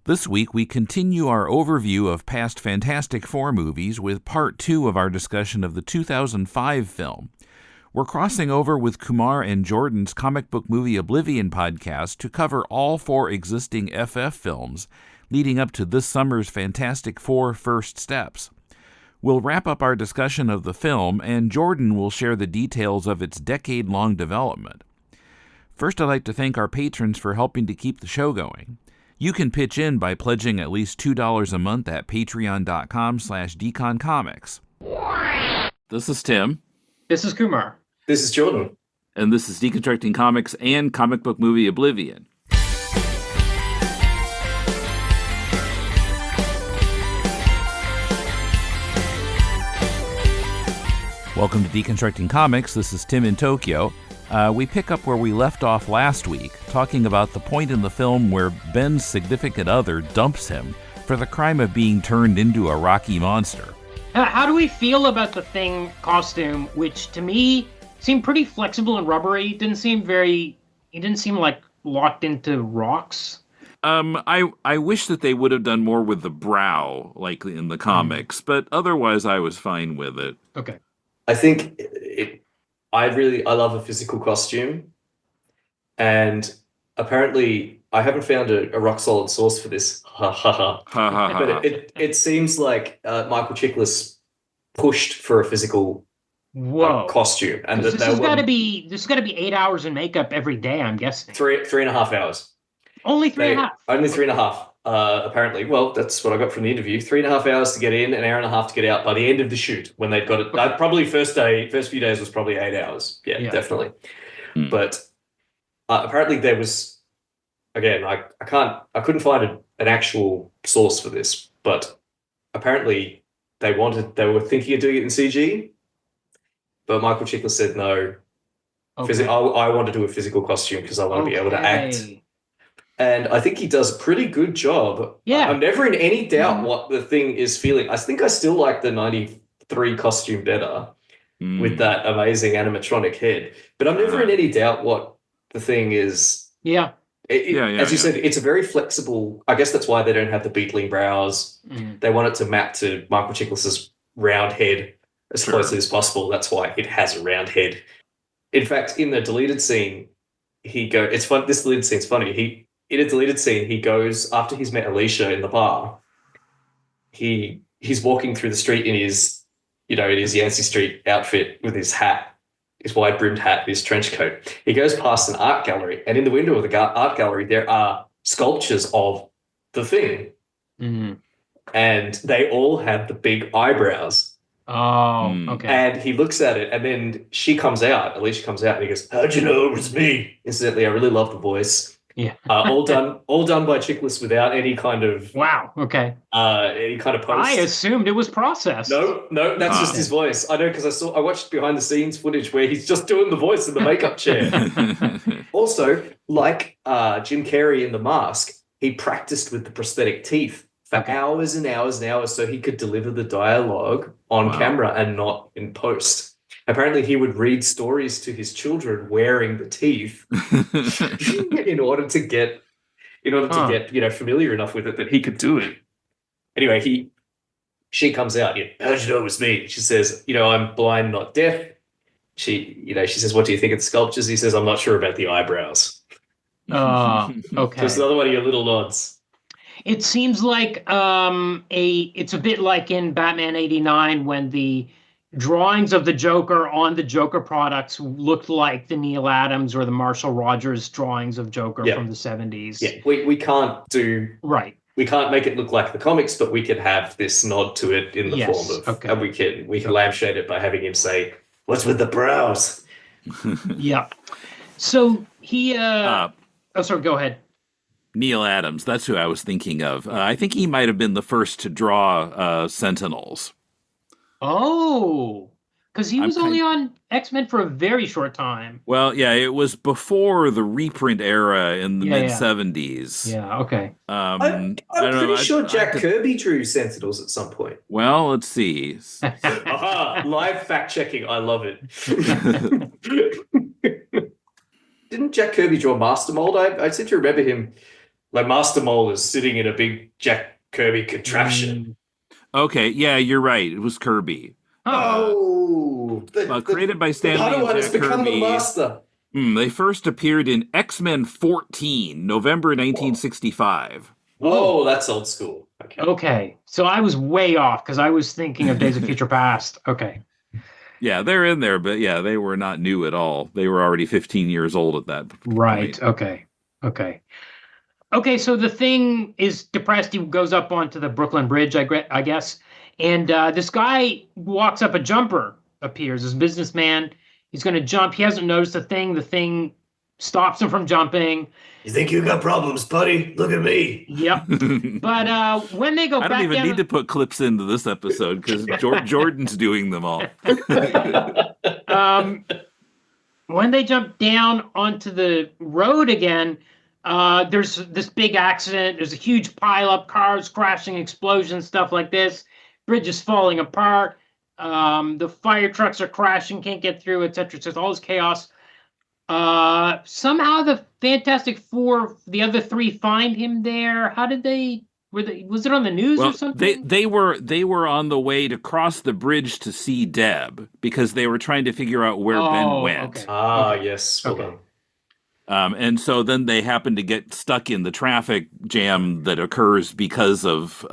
This week, we continue our overview of past Fantastic Four movies with part 2 of our discussion of the 2005 film. We're crossing over with Kumar and Jordan's Comic Book Movie Oblivion podcast to cover all 4 existing FF films, leading up to this summer's Fantastic Four First Steps. We'll wrap up our discussion of the film, and Jordan will share the details of its decade-long development. First, I'd like to thank our patrons for helping to keep the show going. You can pitch in by pledging at least $2 a month at patreon.com/deconcomics. This is Tim. This is Kumar. This is Jordan. And this is Deconstructing Comics and Comic Book Movie Oblivion. Welcome to Deconstructing Comics. This is Tim in Tokyo. We pick up where we left off last week, talking about the point in the film where Ben's significant other dumps him for the crime of being turned into a rocky monster. How do we feel about the Thing costume, which to me seemed pretty flexible and rubbery? It didn't seem like locked into rocks. I wish that they would have done more with the brow, like in the comics, but otherwise I was fine with it. Okay. I think I love a physical costume, and apparently I haven't found a rock solid source for this. But it seems like Michael Chiklis pushed for a physical costume, and this has got to be 8 hours in makeup every day. I'm guessing 3.5 hours. Only 3.5. Only 3.5. Apparently, well, that's what I got from the interview. 3.5 hours to get in, an hour and a half to get out by the end of the shoot when they'd got it. Probably first few days was probably 8 hours. Yeah. Definitely. But apparently there was, again, I couldn't find an actual source for this, but apparently they were thinking of doing it in CG, but Michael Chiklis said no. Okay. I want to do a physical costume because I want to be able to act. And I think he does a pretty good job. Yeah. I'm never in any doubt what the Thing is feeling. I think I still like the 93 costume better with that amazing animatronic head. But I'm never in any doubt what the Thing is. Yeah. As you said, it's a very flexible... I guess that's why they don't have the beetling brows. They want it to map to Michael Chiklis's round head as closely as possible. That's why it has a round head. In fact, in the deleted scene, it's fun. This deleted scene's funny. In a deleted scene, he goes, after he's met Alicia in the bar, he's walking through the street in his Yancey Street outfit with his hat, his wide-brimmed hat, his trench coat. He goes past an art gallery, and in the window of the art gallery, there are sculptures of the Thing. Mm-hmm. And they all have the big eyebrows. Oh, okay. And he looks at it, and then Alicia comes out, and he goes, "How'd you know it was me?" Incidentally, I really love the voice. Yeah. all done by Chiklis without any kind of any kind of post. I assumed it was processed. No, that's just his voice. I know because I watched behind the scenes footage where he's just doing the voice in the makeup chair. Also, like Jim Carrey in The Mask, he practiced with the prosthetic teeth for hours and hours and hours so he could deliver the dialogue on camera and not in post. Apparently, he would read stories to his children wearing the teeth in order to get familiar enough with it that he could do it. Anyway, she comes out. How'd you know it was me? She says, I'm blind, not deaf. She says, what do you think of the sculptures? He says, I'm not sure about the eyebrows. Okay. Just another one of your little nods. It seems like it's a bit like in Batman '89 when the drawings of the Joker on the Joker products looked like the Neil Adams or the Marshall Rogers drawings of Joker from the 70s. Yeah, we can't do... Right. We can't make it look like the comics, but we can have this nod to it in the form of... Okay. And we can lampshade it by having him say, "What's with the brows?" Yeah. So he... sorry, go ahead. Neil Adams, that's who I was thinking of. I think he might have been the first to draw Sentinels. Oh, because he was only on X-Men for a very short time. Well, yeah, it was before the reprint era in the mid-'70s. Yeah, okay. I'm pretty sure Jack Kirby drew Sentinels at some point. Well, let's see. Live fact-checking, I love it. Didn't Jack Kirby draw Master Mold? I seem to remember him Like Master Mole is sitting in a big Jack Kirby contraption. Okay, yeah, you're right. It was Kirby. Created by Stan Lee and Jack become Kirby. the master. They first appeared in X-Men 14, November 1965. Whoa, that's old school. Okay, so I was way off because I was thinking of Days of Future Past. Okay. Yeah, they're in there, but yeah, they were not new at all. They were already 15 years old at that point. Right, okay. Okay, so the Thing is depressed. He goes up onto the Brooklyn Bridge, I guess. And this guy walks up, a jumper appears, this businessman. He's going to jump. He hasn't noticed the Thing. The Thing stops him from jumping. You think you got problems, buddy? Look at me. Yep. But when they go back I don't even need to put clips into this episode because Jordan's doing them all. When they jump down onto the road again, there's this big accident. There's a huge pileup, cars crashing, explosions, stuff like this. Bridge is falling apart. The fire trucks are crashing, can't get through, etc. So it's all this chaos. Somehow the Fantastic Four, the other three, find him there. How did they? Was it on the news or something? They were on the way to cross the bridge to see Deb because they were trying to figure out where Ben went. Okay. Yes. Okay. And so then they happen to get stuck in the traffic jam that occurs because of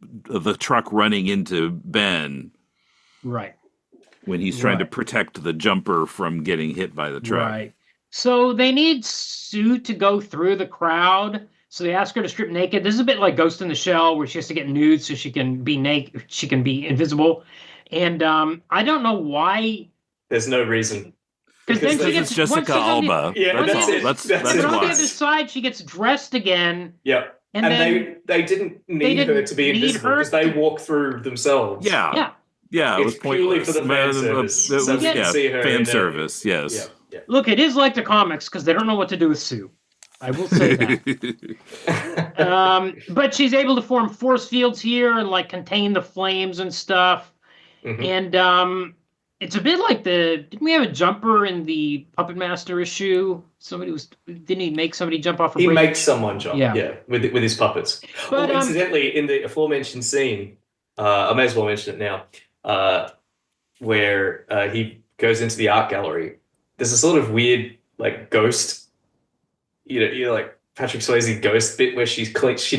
the truck running into Ben. Right. When he's trying to protect the jumper from getting hit by the truck. Right. So they need Sue to go through the crowd. So they ask her to strip naked. This is a bit like Ghost in the Shell, where she has to get nude so she can be naked. She can be invisible. And I don't know why. There's no reason. Because then she gets Jessica Alba. That's it. That's on the other side, she gets dressed again. Yep. And then they didn't need her to be invisible because they walk through themselves. Yeah. Yeah, it was purely pointless. for the fan service. It was fan service, yes. Yeah. Look, it is like the comics because they don't know what to do with Sue. I will say that. But she's able to form force fields here and like contain the flames and stuff. Mm-hmm. And it's a bit like didn't we have a jumper in the Puppet Master issue? Didn't he make somebody jump off a bridge? He makes someone jump, with his puppets. But, incidentally, in the aforementioned scene, I may as well mention it now, where he goes into the art gallery. There's a sort of weird, like, ghost, you know, like Patrick Swayze ghost bit where she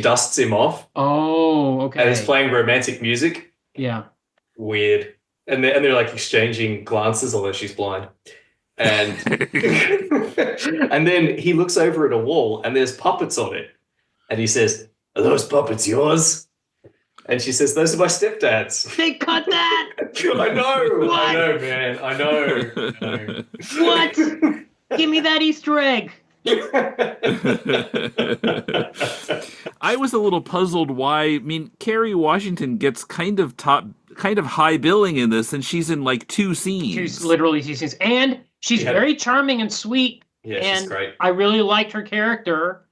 dusts him off. Oh, okay. And is playing romantic music. Yeah. Weird. And they're like exchanging glances, although she's blind. And and then he looks over at a wall and there's puppets on it. And he says, "Are those puppets yours?" And she says, "Those are my stepdad's." They cut that. I know. What? I know, man. I know. What? Give me that Easter egg. I was a little puzzled why. I mean, Kerry Washington gets kind of high billing in this, and she's in like 2 scenes. Literally 2 scenes, and she's very charming and sweet. Yeah, and she's great. I really liked her character,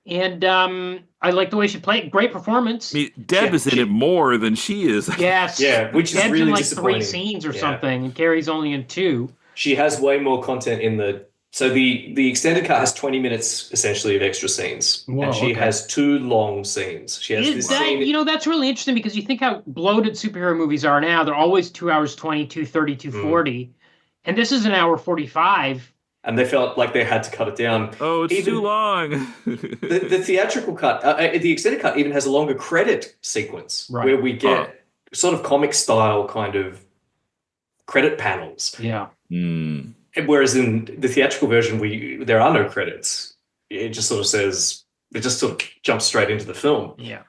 and I like the way she played. Great performance. I mean, Deb is in it more than she is. Yes. Yeah, which Deb's is really in like disappointing. 3 scenes or something, and Carrie's only in 2. She has way more content in the. So the extended cut has 20 minutes essentially of extra scenes, and she has 2 long scenes. She has this scene. You know, that's really interesting because you think how bloated superhero movies are now. They're always 2 hours 20, 2:30, 2:40, and this is 1 hour 45. And they felt like they had to cut it down. Oh, it's too long. the theatrical cut, the extended cut, even has a longer credit sequence where we get sort of comic style kind of credit panels. Yeah. Mm. Whereas in the theatrical version, there are no credits. It just sort of jumps straight into the film. Yeah.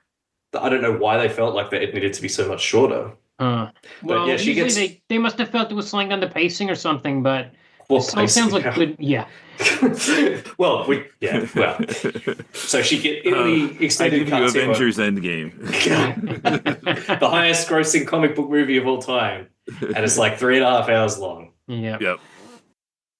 I don't know why they felt like that it needed to be so much shorter. Well, yeah, they must have felt it was slowing down the pacing or something, but it sounds like good. Yeah. well. So she get in the extended cut. Avengers Endgame. The highest grossing comic book movie of all time. And it's like 3.5 hours long. Yeah. Yep.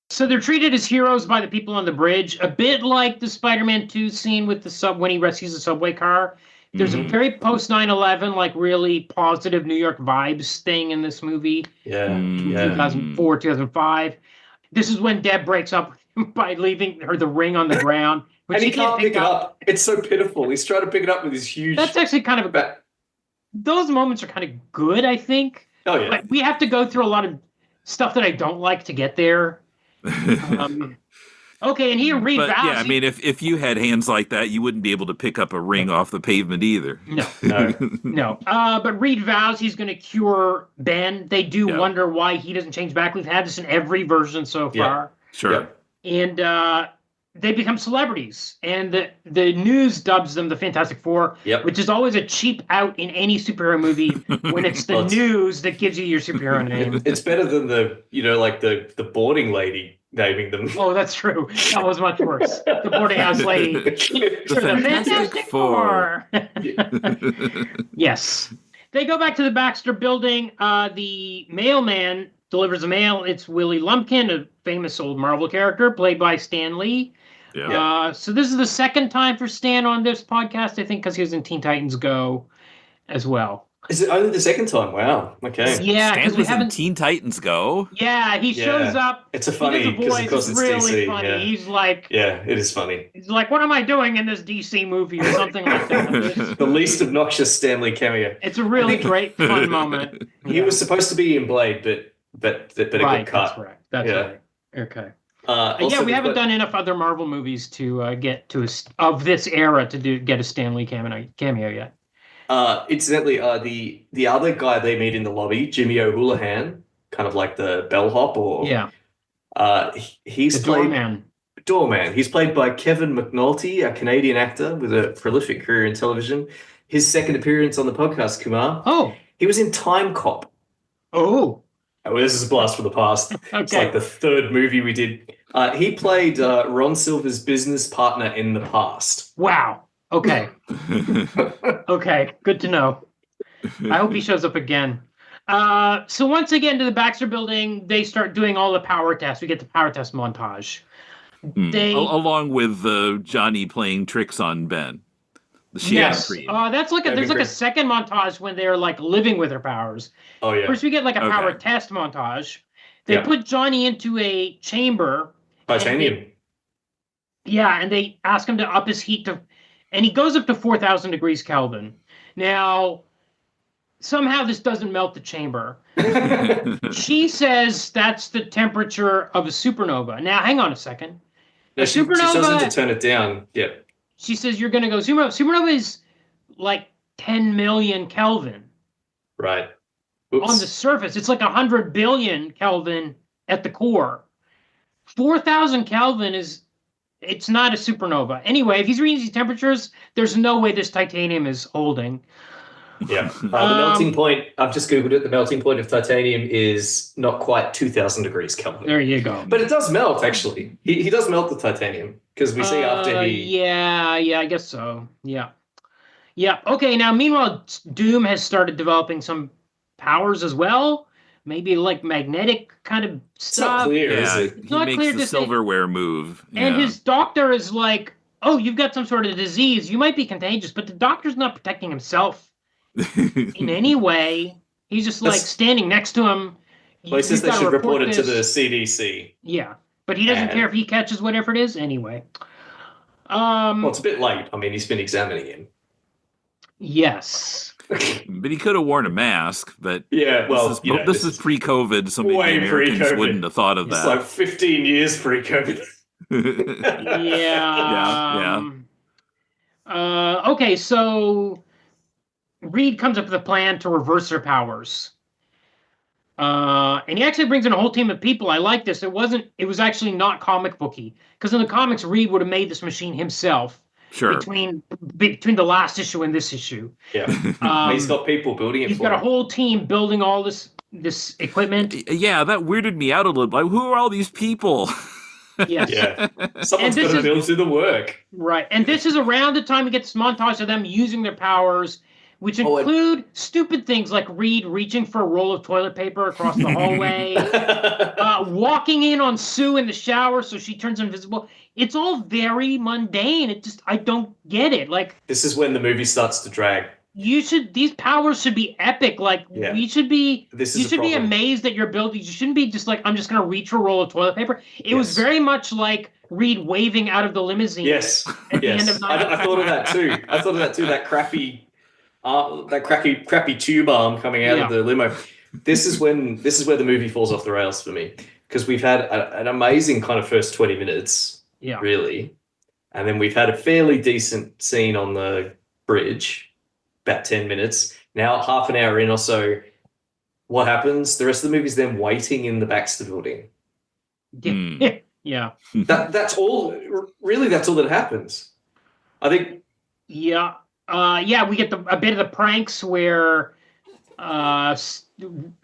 So they're treated as heroes by the people on the bridge, a bit like the Spider-Man 2 scene with when he rescues the subway car. There's a very post 9/11, like really positive New York vibes thing in this movie. Yeah. 2004, 2005. This is when Deb breaks up by leaving her the ring on the ground. And he can't pick it up. It's so pitiful. He's trying to pick it up with his huge... That's actually kind of... Those moments are kind of good, I think. Oh, yeah. Like, we have to go through a lot of stuff that I don't like to get there. Okay, and here Reed vows... Yeah, I mean, if you had hands like that, you wouldn't be able to pick up a ring off the pavement either. No. But Reed vows he's going to cure Ben. They do wonder why he doesn't change back. We've had this in every version so far. Sure. And they become celebrities. And the news dubs them the Fantastic Four, which is always a cheap out in any superhero movie when it's the news that gives you your superhero name. It's better than the boarding lady naming them. Oh, that's true. That was much worse. The boarding house lady. The Fantastic Four. Yes. They go back to the Baxter building. The mailman delivers a mail. It's Willie Lumpkin, a famous old Marvel character played by Stan Lee. Yeah. So this is the second time for Stan on this podcast, I think, because he was in Teen Titans Go as well. Is it only the second time? Wow. Okay. Yeah, Stan was in Teen Titans Go. Yeah, he shows up. It's a funny because of course it's really DC. funny. Yeah. He's like, it is funny. He's like, what am I doing in this DC movie or something like that? The least obnoxious Stan Lee cameo. It's a really great fun moment. He was supposed to be in Blade, but it got cut. That's right. That's right. Okay. We haven't done enough other Marvel movies to get to of this era to get a Stan Lee cameo yet. Incidentally, the other guy they meet in the lobby, Jimmy O'Houlihan, kind of like the bellhop, he's played Doorman. He's played by Kevin McNulty, a Canadian actor with a prolific career in television. His second appearance on the podcast, Kumar. Oh, he was in Time Cop. Oh. Well, this is a blast from the past. Okay. It's like the third movie we did. He played Ron Silver's business partner in the past. Wow. Okay. Okay. Good to know. I hope he shows up again. So once again, to the Baxter building, they start doing all the power tests. We get the power test montage. Along with Johnny playing tricks on Ben. Yes. There's like a second montage when they're like living with their powers. Oh yeah. First we get like a power test montage. They put Johnny into a chamber. Titanium. And they ask him to up his heat and he goes up to 4,000 degrees Kelvin. Now, somehow this doesn't melt the chamber. She says that's the temperature of a supernova. Now, hang on a second. No, she tells him to turn it down. Yeah. She says you're going to go supernova. Supernova is like 10 million Kelvin. Right. Oops. On the surface. It's like 100 billion Kelvin at the core. 4,000 Kelvin it's not a supernova. Anyway, if he's reading these temperatures, there's no way this titanium is holding. Yeah. The melting point, I've just Googled it, the melting point of titanium is not quite 2,000 degrees Kelvin. There you go. But it does melt, actually. He does melt the titanium, because we see after he... Yeah, I guess so. Yeah. Okay, now, meanwhile, Doom has started developing some powers as well. Maybe like magnetic kind of stuff. It's not clear, is it? He makes the silverware move. And his doctor is like, oh, you've got some sort of disease. You might be contagious, but the doctor's not protecting himself in any way. He's just like standing next to him. Well, he says they should report it to the CDC. Yeah, but he doesn't care if he catches whatever it is anyway. Well, it's a bit late. I mean, he's been examining him. Yes. But he could have worn a mask, but this is pre-COVID, so maybe Americans wouldn't have thought of that. It's like 15 years pre-COVID. Okay, so Reed comes up with a plan to reverse their powers. And he actually brings in a whole team of people. I like this. It was actually not comic booky. Because in the comics, Reed would have made this machine himself. Sure. Between the last issue and this issue. Yeah. He's got people building it He's got a whole team building all this equipment. Yeah, that weirded me out a little bit. Like, who are all these people? Yes. Yeah. Someone's got to build through the work. Right. And this is around the time we get this montage of them using their powers, which include stupid things like Reed reaching for a roll of toilet paper across the hallway, walking in on Sue in the shower so she turns invisible. It's all very mundane. I don't get it. Like, this is when the movie starts to drag. These powers should be epic. Like, you should be amazed at your abilities. You shouldn't be just like, I'm just going to reach for a roll of toilet paper. It was very much like Reed waving out of the limousine. Yes, at the end of I thought of that too. That crappy tube arm coming out of the limo. This is where the movie falls off the rails for me, because we've had an amazing kind of first 20 minutes, really, and then we've had a fairly decent scene on the bridge, about 10 minutes. Now, half an hour in or so, what happens? The rest of the movie is them waiting in the Baxter building. Yeah. That's all. Really, that's all that happens. I think. Yeah. We get a bit of the pranks where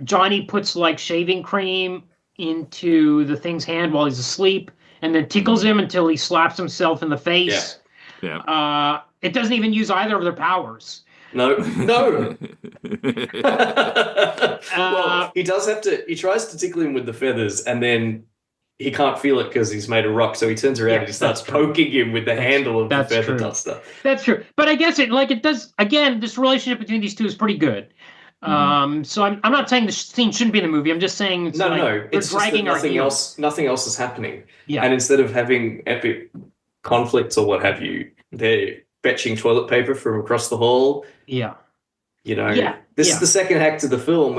Johnny puts like shaving cream into the thing's hand while he's asleep, and then tickles him until he slaps himself in the face. Yeah. It doesn't even use either of their powers. No. Well, he does have to. He tries to tickle him with the feathers, and then he can't feel it because he's made of rock. So he turns around and he starts poking him with the handle of the feather duster. That's true. But I guess it does. Again, this relationship between these two is pretty good. So I'm not saying the scene shouldn't be in the movie. I'm just saying it's just that nothing else is happening. Yeah. And instead of having epic conflicts or what have you, they're fetching toilet paper from across the hall. Yeah. This is the second act of the film.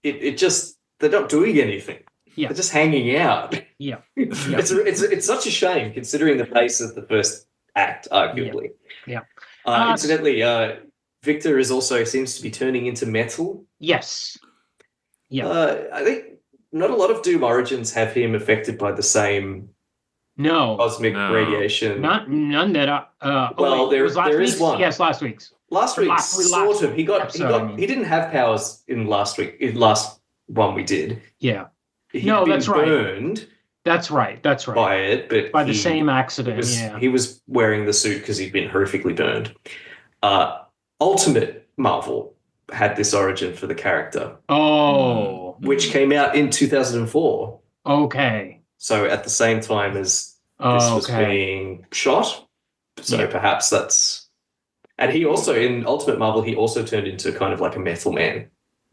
It just, they're not doing anything. Yeah. They're just hanging out. Yeah. It's such a shame considering the pace of the first act, arguably. Yeah. Incidentally, Victor seems to be turning into metal. Yes. Yeah. I think not a lot of Doom Origins have him affected by the same cosmic radiation. None that there is one. Yes, last week's. Last week's sort of. He didn't have powers in last one we did. Yeah. That's burned. Right. That's right. By it, but by the same accident. He was wearing the suit because he'd been horrifically burned. Ultimate Marvel had this origin for the character. Oh. Which came out in 2004. Okay. So at the same time as this was being shot. So perhaps that's... And he also, in Ultimate Marvel, he also turned into kind of like a metal man.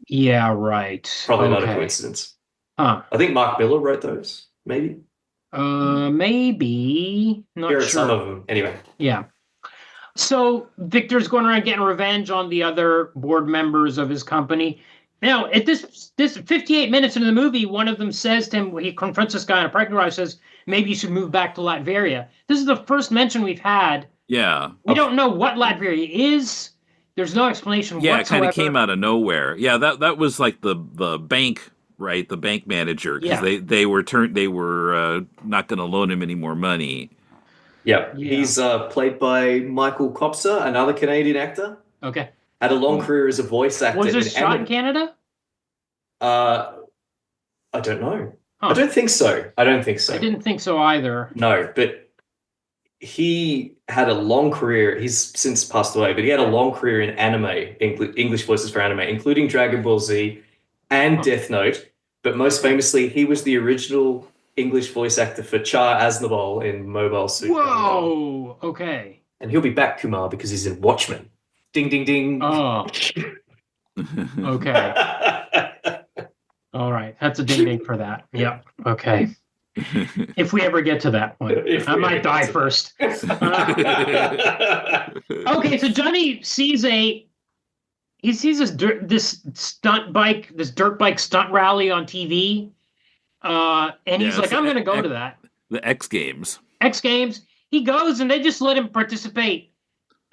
Yeah, right. Probably not a coincidence. Huh. I think Mark Miller wrote those, maybe. Maybe. Not sure. Here are some of them. Anyway. Yeah. So Victor's going around getting revenge on the other board members of his company. Now, at this 58 minutes into the movie, one of them says to him, when he confronts this guy on a parking garage, says, maybe you should move back to Latveria. This is the first mention we've had. Yeah. We don't know what Latveria is. There's no explanation whatsoever. It kind of came out of nowhere. Yeah, that was like the bank, right? The bank manager, because they were not going to loan him any more money. Yeah. He's played by Michael Copser, another Canadian actor. Okay. Had a long career as a voice actor. Was this shot in Canada? I don't know. Huh. I don't think so. I didn't think so either. No, but he had a long career. He's since passed away, but he had a long career in anime, English voices for anime, including Dragon Ball Z and Death Note. But most famously, he was the original English voice actor for Char Aznavour in Mobile Suit Gundam. Whoa! Okay. And he'll be back, Kumar, because he's in Watchmen. Ding, ding, ding. Oh. Okay. All right. That's a ding ding for that. Yep. Okay. If we ever get to that one, I might die first. Okay, so Johnny sees this dirt bike stunt rally on TV, and he's like, "I'm going to go to that." The X Games. He goes, and they just let him participate.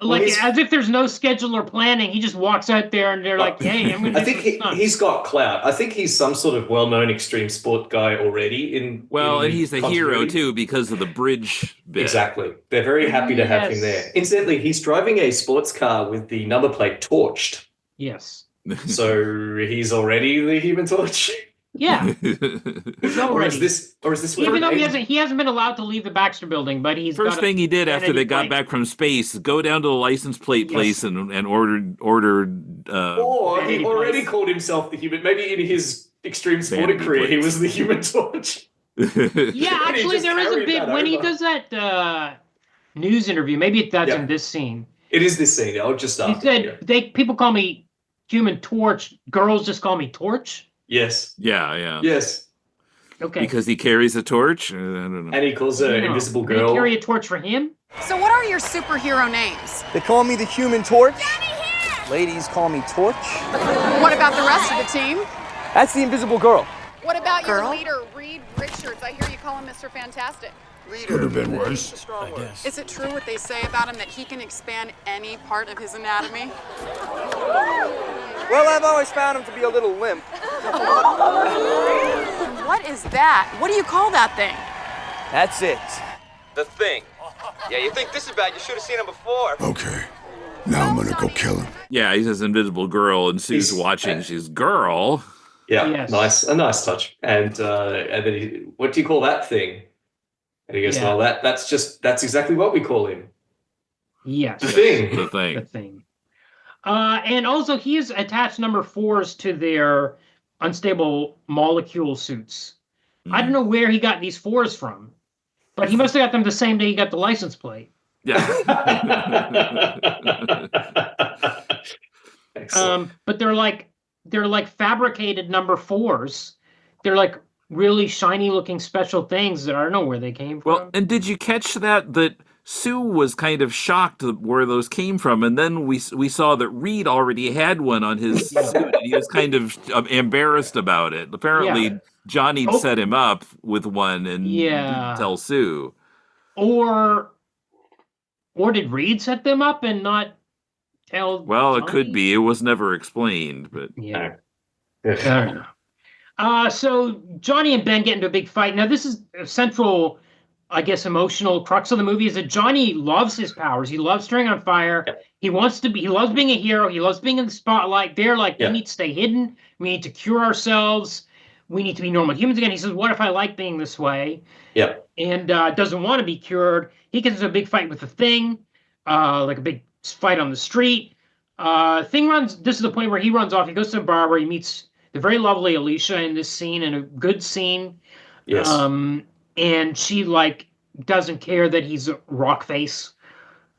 Like, as if there's no schedule or planning. He just walks out there and they're like, hey, I'm going to I think he's got clout. I think he's some sort of well-known extreme sport guy already. And he's a hero, too, because of the bridge bit. Exactly. They're very happy to have him there. Incidentally, he's driving a sports car with the number plate torched. Yes. So he's already the Human Torch? Yeah. Or is this even though he hasn't been allowed to leave the Baxter building, but he's first thing he did after they got back from space, go down to the license plate place and ordered or he already called himself the Human. Maybe in his extreme sporting career he was the Human Torch. Yeah, actually there is a bit when he does that news interview, maybe that's in this scene. It is this scene. I'll just start. He said people call me Human Torch, girls just call me Torch. Yes. Yeah. Yes. Okay. Because he carries a torch? I don't know. And he calls her Invisible Did Girl. he carry a torch for him? So what are your superhero names? They call me the Human Torch. Ladies call me Torch. What about the rest of the team? That's the Invisible Girl. What about your leader, Reed Richards? I hear you call him Mr. Fantastic. Could have been worse. Is it true what they say about him that he can expand any part of his anatomy? Well, I've always found him to be a little limp. What is that? What do you call that thing? That's it. The Thing. Yeah, you think this is bad? You should have seen him before. Okay. Now I'm gonna go kill him. Yeah, he says Invisible Girl, and Sue's watching. She's girl. Yeah, Yes. a nice touch. And then what do you call that thing? And he goes, Yeah. well, that's exactly what we call him. Yes. The Thing. The Thing. The Thing. And also, he has attached number 4s to their unstable molecule suits. I don't know where he got these 4s from, but he must have got them the same day he got the license plate. Yeah. Excellent. But they're like fabricated number 4s. They're like really shiny looking special things that I don't know where they came from. Well, and did you catch that Sue was kind of shocked at where those came from, and then we saw that Reed already had one on his suit, and he was kind of embarrassed about it. Apparently, Johnny set him up with one and didn't tell Sue. Or did Reed set them up and not tell? Well, Johnny? it could be. It was never explained, but Yeah. I don't know. So Johnny and Ben get into a big fight. Now, this is a central, I guess, emotional crux of the movie is that Johnny loves his powers. He loves turning on fire. He loves being a hero. He loves being in the spotlight. They're like, we need to stay hidden. We need to cure ourselves. We need to be normal humans again. He says, what if I like being this way? Yeah. And doesn't want to be cured. He gets into a big fight with the Thing, like a big fight on the street. Thing runs, this is the point where he runs off. He goes to a bar where he meets the very lovely Alicia in this scene, and a good scene. Yes. And she doesn't care that he's a rock face.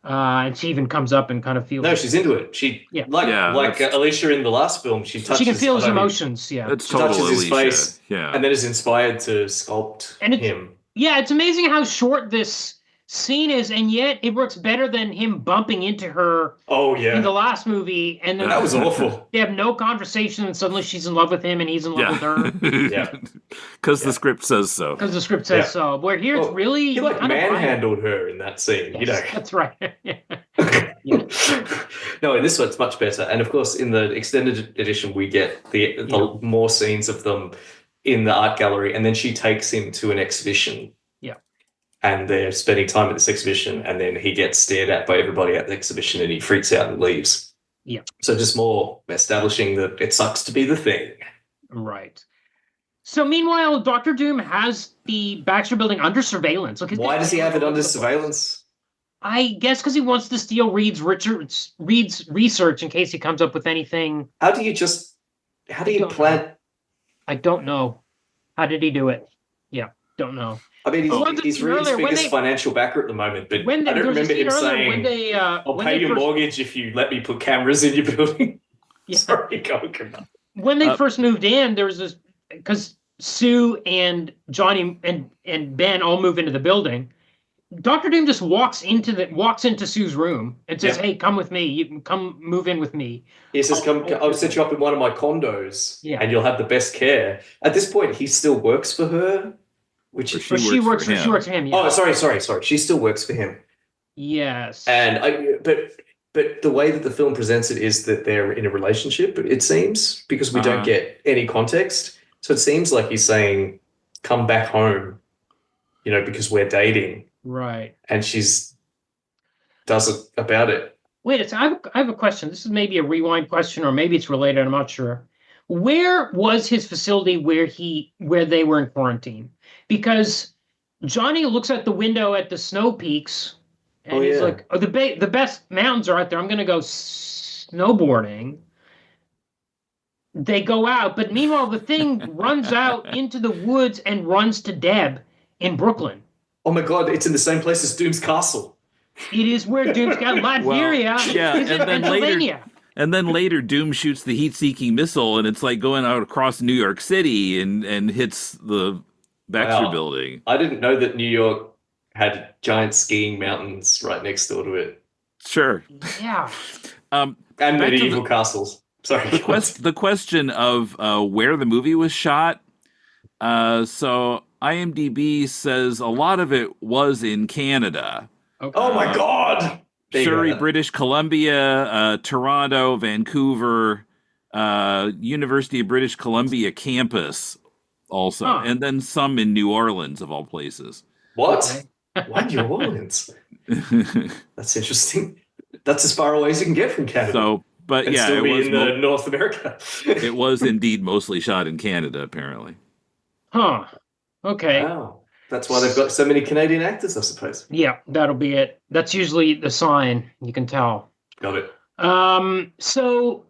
And she even comes up and kind of feels. No, she's into it. She like Alicia in the last film. She touches. She can feel his emotions. Yeah, it's she touches total his Alicia. face. Yeah, and then is inspired to sculpt him. Yeah, it's amazing how short this scene is, and yet it works better than him bumping into her. Oh yeah, in the last movie, and then that was awful. They have no conversation, and suddenly she's in love with him, and he's in love with her. Yeah, because the script says so. Because the script says so. Where here it's really he manhandled her in that scene. Yes, that's right. No, in this one it's much better, and of course in the extended edition we get the more scenes of them in the art gallery, and then she takes him to an exhibition. And they're spending time at this exhibition, and then he gets stared at by everybody at the exhibition, and he freaks out and leaves. Yeah. So just more establishing that it sucks to be the Thing. Right. So meanwhile, Dr. Doom has the Baxter Building under surveillance. Why does he have it under surveillance? I guess because he wants to steal Reed's research in case he comes up with anything. How do you plan? I don't know. How did he do it? Yeah, don't know. I mean, he's Reed's biggest financial backer at the moment, but I don't remember him saying, I'll pay your mortgage if you let me put cameras in your building. Yeah. Sorry, go on. When they first moved in, there was this, because Sue and Johnny and Ben all move into the building. Dr. Doom just walks into Sue's room and says, "Hey, come with me. You can come move in with me." He says, I'll set you up in one of my condos and you'll have the best care. At this point, he still works for her. She works for him. Yeah. Oh, sorry. She still works for him. Yes. And but the way that the film presents it is that they're in a relationship, it seems, because we don't get any context. So it seems like he's saying, "Come back home," because we're dating. Right. And does it about it. Wait, I have a question. This is maybe a rewind question, or maybe it's related. I'm not sure. Where was his facility where they were in quarantine? Because Johnny looks at the window at the snow peaks, and he's like, "Oh, the best mountains are out there. I'm going to go snowboarding." They go out, but meanwhile, the Thing runs out into the woods and runs to Deb in Brooklyn. Oh my God! It's in the same place as Doom's Castle. It is where Doom's got Latveria. Is in Pennsylvania. And then later, Doom shoots the heat-seeking missile, and it's like going out across New York City and hits the Baxter Wow. Building. I didn't know that New York had giant skiing mountains right next door to it. Sure. Yeah. And Back to medieval castles. Sorry. The question of where the movie was shot. So IMDb says a lot of it was in Canada. Okay. Oh my God! There you Surrey, go. British Columbia, Toronto, Vancouver, University of British Columbia campus also, Huh. and then some in New Orleans, of all places. What? Why New Orleans? That's interesting. That's as far away as you can get from Canada. So, but and yeah, still it be was in North America. it was indeed mostly shot in Canada, apparently. Huh. Okay. Wow. That's why they've got so many Canadian actors, I suppose. Yeah, that'll be it. That's usually the sign. You can tell. Got it. So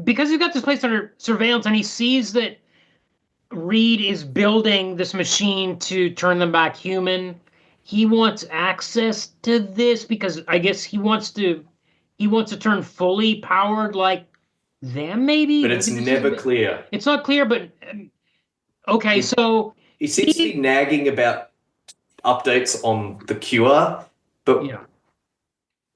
because he's got this place under surveillance and he sees that Reed is building this machine to turn them back human, he wants access to this because I guess he wants to turn fully powered like them, maybe. But it's never clear. It's not clear, but okay. So He seems to be nagging about updates on the cure, but yeah.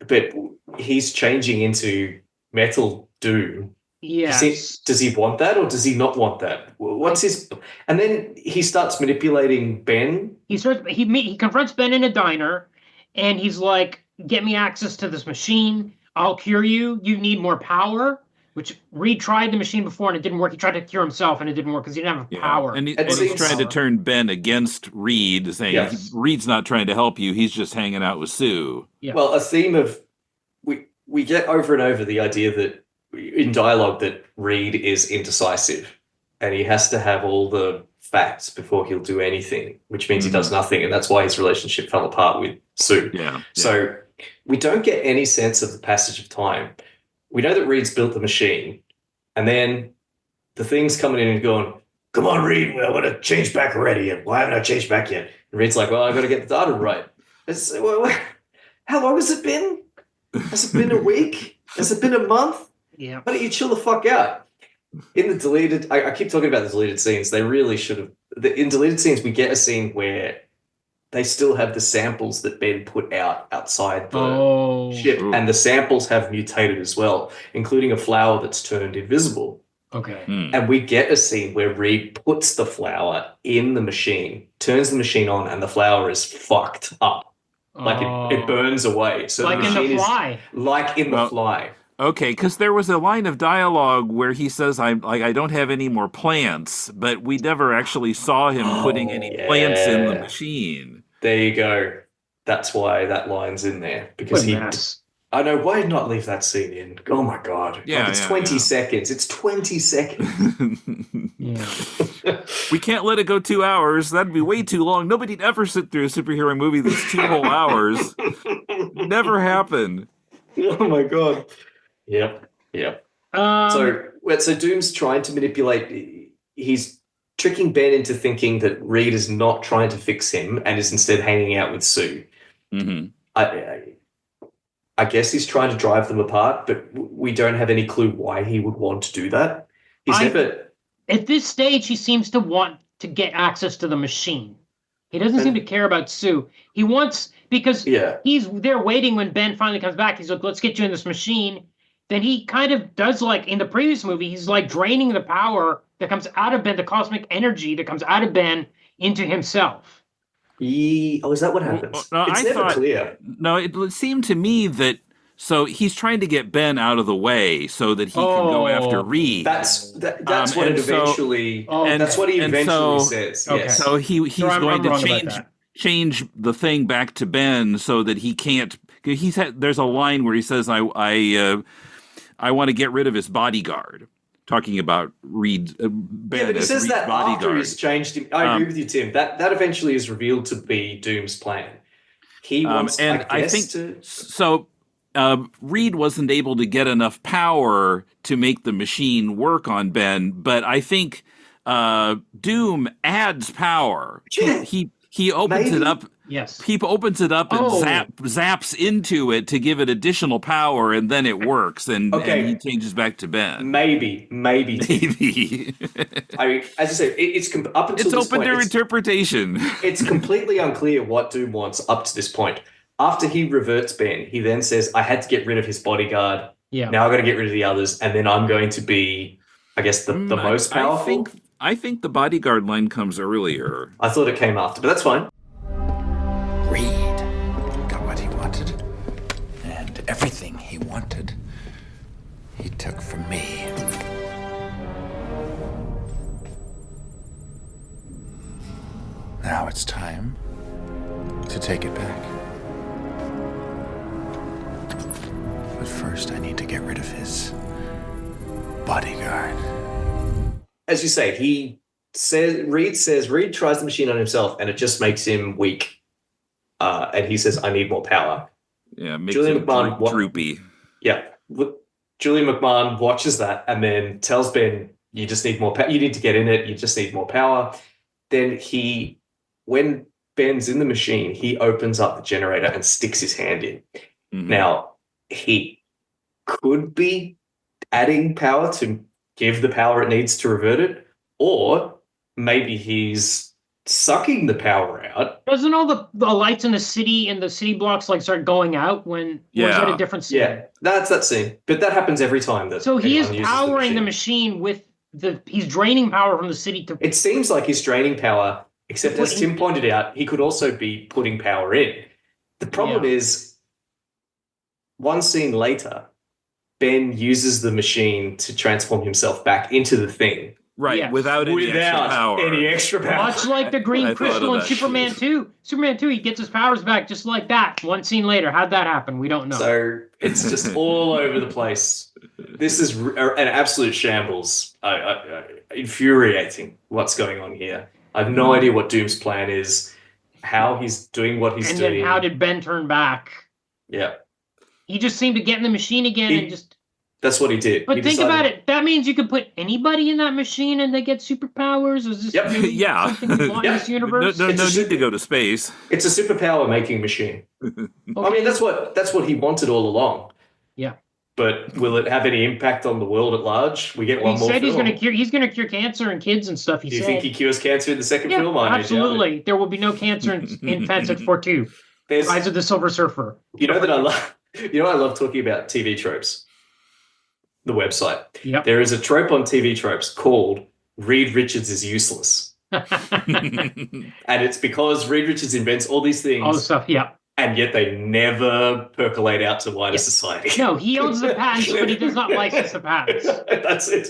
but he's changing into Metal Doom. Yes. Does he want that or does he not want that? What's his? And then he starts manipulating Ben. He confronts Ben in a diner, and he's like, "Get me access to this machine. I'll cure you. You need more power." Which Reed tried the machine before and it didn't work. He tried to cure himself and it didn't work because he didn't have power. And he's trying to turn Ben against Reed, saying Reed's not trying to help you. He's just hanging out with Sue. Yeah. Well, a theme of we get over and over the idea that in dialogue that Reed is indecisive and he has to have all the facts before he'll do anything, which means he does nothing. And that's why his relationship fell apart with Sue. Yeah. So we don't get any sense of the passage of time. We know that Reed's built the machine, and then the thing's coming in and going, "Come on, Reed, I want to change back already. Why haven't I changed back yet?" And Reed's like, "Well, I've got to get the data right." How long has it been? Has it been a week? Has it been a month? Yeah. Why don't you chill the fuck out? In the deleted, I keep talking about the deleted scenes. They really should have. In deleted scenes, we get a scene where they still have the samples that Ben put out outside the ship, and the samples have mutated as well, including a flower that's turned invisible. Okay. And we get a scene where Reed puts the flower in the machine, turns the machine on, and the flower is fucked up. Like it burns away. So like the machine in The Fly. Like in The Fly. Okay, because there was a line of dialogue where he says, I don't have any more plants, but we never actually saw him putting any plants in the machine. There you go. That's why that line's in there. Because I know, why not leave that scene in? Oh my God. Yeah, it's 20 seconds. It's 20 seconds. We can't let it go 2 hours. That'd be way too long. Nobody'd ever sit through a superhero movie that's 2 whole hours. Never happened. Oh my God. Yep. So Doom's trying to manipulate. He's tricking Ben into thinking that Reed is not trying to fix him and is instead hanging out with Sue. Mm-hmm. I guess he's trying to drive them apart, but we don't have any clue why he would want to do that. At this stage, he seems to want to get access to the machine. He doesn't seem to care about Sue. He wants, because he's there waiting when Ben finally comes back. He's like, let's get you in this machine. Then he kind of does like in the previous movie, he's like draining the power that comes out of Ben, the cosmic energy that comes out of Ben into himself. Is that what happens? No, it's never clear. No, it seemed to me that so he's trying to get Ben out of the way so that he can go after Reed. That's what it eventually. That's what he eventually says. Okay. Yes. So he's going to change the thing back to Ben so that he can't. There's a line where he says, "I want to get rid of his bodyguard." Talking about Reed, Ben but he as says Reed's that bodyguard. after he's changed him. I agree with you, Tim. That eventually is revealed to be Doom's plan. He wants, I think, so. Reed wasn't able to get enough power to make the machine work on Ben, but I think Doom adds power. Yeah, he opens it up Yes. He opens it up and zaps into it to give it additional power, and then it works, and he changes back to Ben. Maybe. Maybe. I mean, as I said, it's up until this open point, to interpretation. It's completely unclear what Doom wants up to this point. After he reverts Ben, he then says, I had to get rid of his bodyguard. Yeah. Now I've got to get rid of the others, and then I'm going to be, I guess, the most powerful. I think the bodyguard line comes earlier. I thought it came after, but that's fine. Reed got what he wanted, and everything he wanted, he took from me. Now it's time to take it back. But first, I need to get rid of his bodyguard. As you say, Reed tries the machine on himself, and it just makes him weak. And he says, I need more power. Yeah, makes him droopy. Yeah. Julian McMahon watches that and then tells Ben, you just need more power. You need to get in it. You just need more power. Then when Ben's in the machine, he opens up the generator and sticks his hand in. Mm-hmm. Now, he could be adding power to give the power it needs to revert it, or maybe he's sucking the power out. Doesn't all the lights in the city blocks like start going out when? Or is that a different scene? Yeah, that's that scene. But that happens every time. So he is powering the machine with he's draining power from the city to. It seems like he's draining power, except as Tim pointed out, he could also be putting power in. The problem is, one scene later, Ben uses the machine to transform himself back into the thing. Right, yes. without any extra power. Much like the green crystal in Superman 2. Superman 2, he gets his powers back just like that. One scene later. How'd that happen? We don't know. So it's just all over the place. This is an absolute shambles. Infuriating what's going on here. I have no idea what Doom's plan is, how he's doing what he's doing. And then how did Ben turn back? Yeah. He just seemed to get in the machine again and just... That's what he did. But think about it. That means you could put anybody in that machine and they get superpowers? Is this really something you want in this universe? No need to go to space. It's a superpower-making machine. Okay. I mean, that's what he wanted all along. Yeah. But will it have any impact on the world at large? We get one more film. He said he's going to cure cancer in kids and stuff, Do you think he cures cancer in the second film? Absolutely. There will be no cancer in Fantastic Four 2. Rise of the Silver Surfer. You know I love talking about TV tropes. The website. Yep. There is a trope on TV tropes called Reed Richards is useless. And it's because Reed Richards invents all these things. All the stuff, yeah. And yet they never percolate out to wider society. No, he owns the patents, but he does not license the patents. That's it.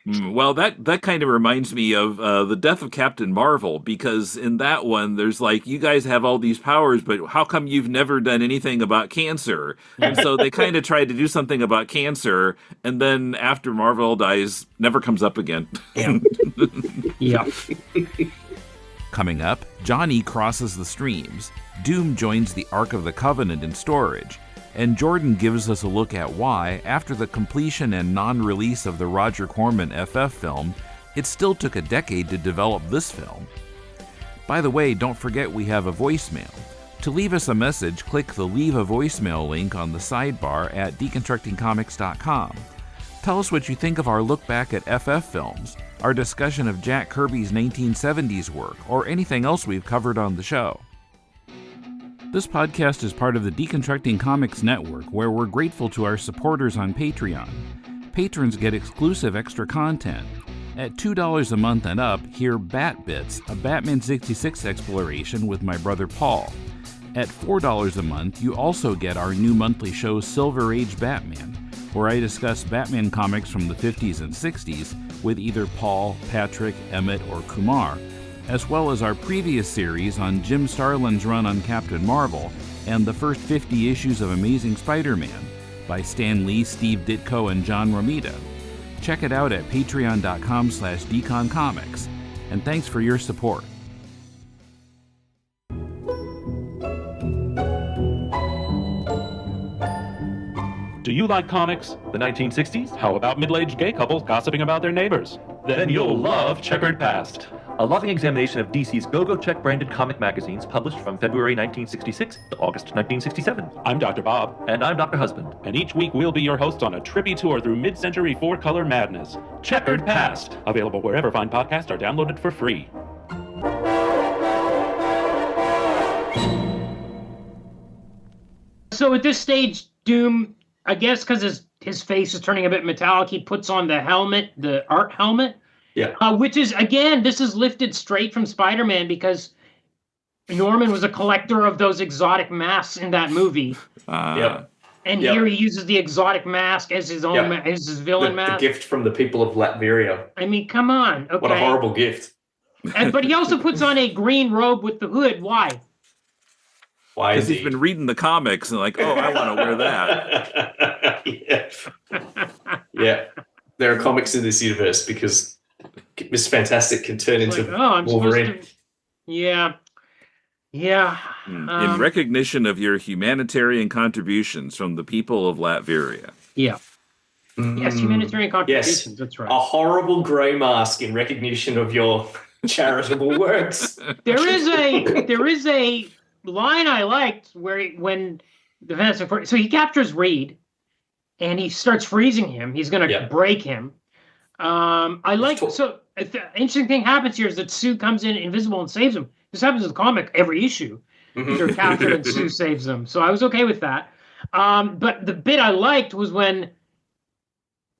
Well, that kind of reminds me of the death of Captain Marvel, because in that one, there's like, you guys have all these powers, but how come you've never done anything about cancer? And so they kind of tried to do something about cancer, and then after Marvel dies, never comes up again. Yeah. Coming up, Johnny crosses the streams, Doom joins the Ark of the Covenant in storage, and Jordan gives us a look at why, after the completion and non-release of the Roger Corman FF film, it still took a decade to develop this film. By the way, don't forget we have a voicemail. To leave us a message, click the Leave a Voicemail link on the sidebar at deconstructingcomics.com. Tell us what you think of our look back at FF films, our discussion of Jack Kirby's 1970s work, or anything else we've covered on the show. This podcast is part of the Deconstructing Comics Network, where we're grateful to our supporters on Patreon. Patrons get exclusive extra content. At $2 a month and up, hear Bat Bits, a Batman 66 exploration with my brother Paul. At $4 a month, you also get our new monthly show Silver Age Batman, where I discuss Batman comics from the 50s and 60s with either Paul, Patrick, Emmett, or Kumar, as well as our previous series on Jim Starlin's run on Captain Marvel and the first 50 issues of Amazing Spider-Man by Stan Lee, Steve Ditko, and John Romita. Check it out at patreon.com/deconcomics, and thanks for your support. Do you like comics? The 1960s? How about middle-aged gay couples gossiping about their neighbors? Then you'll love Checkered Past. a loving examination of DC's Go-Go Check branded comic magazines published from February 1966 to August 1967. I'm Dr. Bob. And I'm Dr. Husband. And each week we'll be your hosts on a trippy tour through mid-century four-color madness. Checkered Past. Available wherever fine podcasts are downloaded for free. So at this stage, Doom, I guess because his face is turning a bit metallic, he puts on the helmet, the art helmet. Yeah. Which is, again, this is lifted straight from Spider-Man because Norman was a collector of those exotic masks in that movie. Yep. And here he uses the exotic mask as his own, as his villain mask. The gift from the people of Latveria. I mean, come on. Okay. What a horrible gift. But he also puts on a green robe with the hood. Why? Why? Because he's been reading the comics and like, oh, I want to wear that. Yeah. There are comics in this universe because Mr. Fantastic can turn into Wolverine. Yeah. In recognition of your humanitarian contributions from the people of Latveria. Yeah. Yes, humanitarian contributions. Yes. That's right. A horrible grey mask in recognition of your charitable works. There is a line I liked where when the Fantastic, so he captures Reed and he starts freezing him. He's going to break him. I like so. The interesting thing happens here is that Sue comes in invisible and saves him. This happens in the comic every issue. They're captured and Sue saves them. So I was okay with that. But the bit I liked was when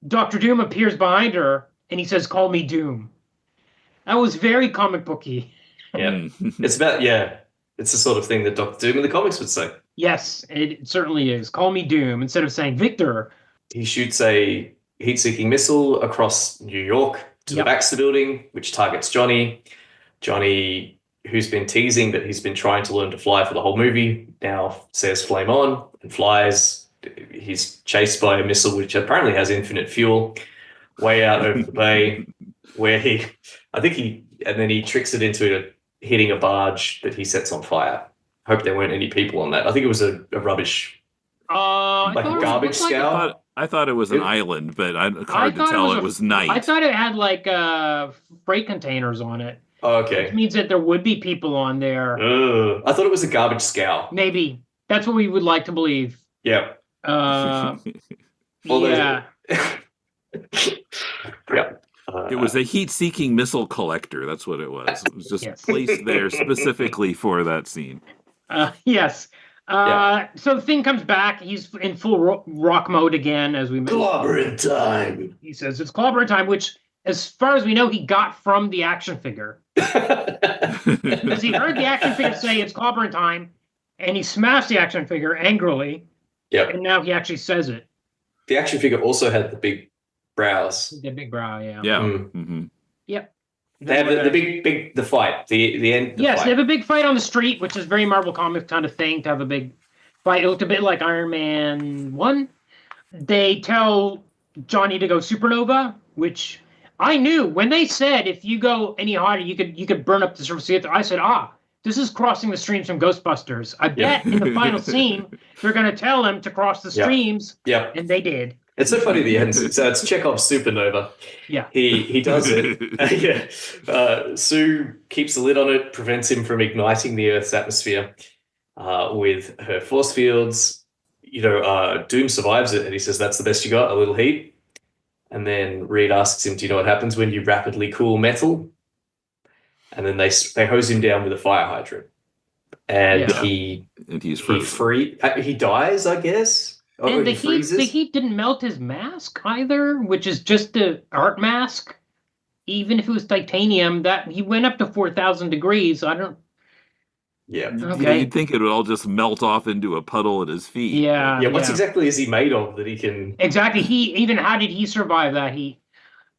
Dr. Doom appears behind her and he says, "Call me Doom." That was very comic booky. Yeah, it's about it's the sort of thing that Dr. Doom in the comics would say. Yes, it certainly is. Call me Doom instead of saying Victor. He shoots a heat-seeking missile across New York to the Baxter building, which targets Johnny. Johnny, who's been teasing that he's been trying to learn to fly for the whole movie, now says flame on and flies. He's chased by a missile which apparently has infinite fuel way out over the bay, where he tricks it into hitting a barge that he sets on fire. Hope there weren't any people on that. I think it was a rubbish, like a garbage scow. I thought it was an island, but hard to tell. It was night. I thought it had like freight containers on it. Oh, okay. Which means that there would be people on there. I thought it was a garbage scow. Maybe. That's what we would like to believe. Yeah. Yeah. It was a heat-seeking missile collector. That's what it was. It was just placed there specifically for that scene. Yes. So the Thing comes back. He's in full rock mode again, as we mentioned. Clobbering time. He says it's clobbering time, which, as far as we know, he got from the action figure. Because he heard the action figure say it's clobbering time, and he smashed the action figure angrily. Yeah. And now he actually says it. The action figure also had the big brows. The big brow, yeah. Yeah. Yep. They have the fight. The end. Yes, fight. they have a big fight on the street, which is very Marvel Comics kind of thing to have a big fight. It looked a bit like Iron Man 1. They tell Johnny to go supernova, which I knew when they said if you go any harder, you could burn up the surface of the earth. I said, this is crossing the streams from Ghostbusters. I bet in the final scene they're going to tell him to cross the streams. Yeah. And they did. It's so funny the end. So it's Chekhov's supernova. Yeah. He does it. Sue keeps a lid on it, prevents him from igniting the Earth's atmosphere with her force fields. Doom survives it, and he says, "That's the best you got, a little heat." And then Reed asks him, "Do you know what happens when you rapidly cool metal?" And then they hose him down with a fire hydrant, and he's free. He dies, I guess. And the heat didn't melt his mask either, which is just the art mask. Even if it was titanium, that he went up to 4,000 degrees. I don't. Yeah. Okay. You'd think it would all just melt off into a puddle at his feet. Yeah. Yeah. What exactly is he made of that he can? Exactly. How did he survive that heat?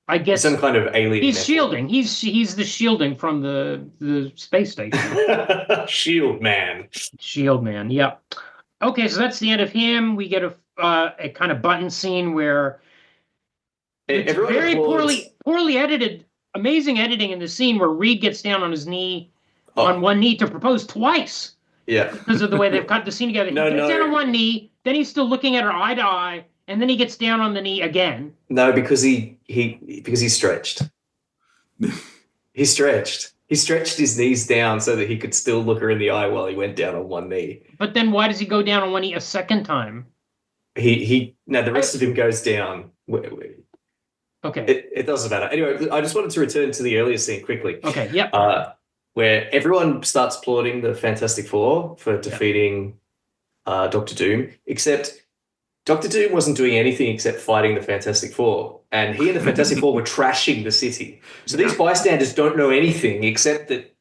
I guess some kind of alien. He's shielding. He's the shielding from the space station. Shield man. Shield man. Yep. Okay, so that's the end of him. We get a kind of button scene where it's very poorly edited. Amazing editing in the scene where Reed gets down on his knee, on one knee to propose twice. Yeah. Because of the way they've cut the scene together. He gets down on one knee, then he's still looking at her eye to eye, and then he gets down on the knee again. No, because he's stretched. He stretched his knees down so that he could still look her in the eye while he went down on one knee. But then why does he go down on one knee a second time? The rest of him goes down. Okay. It doesn't matter. Anyway, I just wanted to return to the earlier scene quickly. Okay, yep. Where everyone starts applauding the Fantastic Four for defeating Doctor Doom, except Doctor Doom wasn't doing anything except fighting the Fantastic Four, and he and the Fantastic Four were trashing the city. So these bystanders don't know anything except that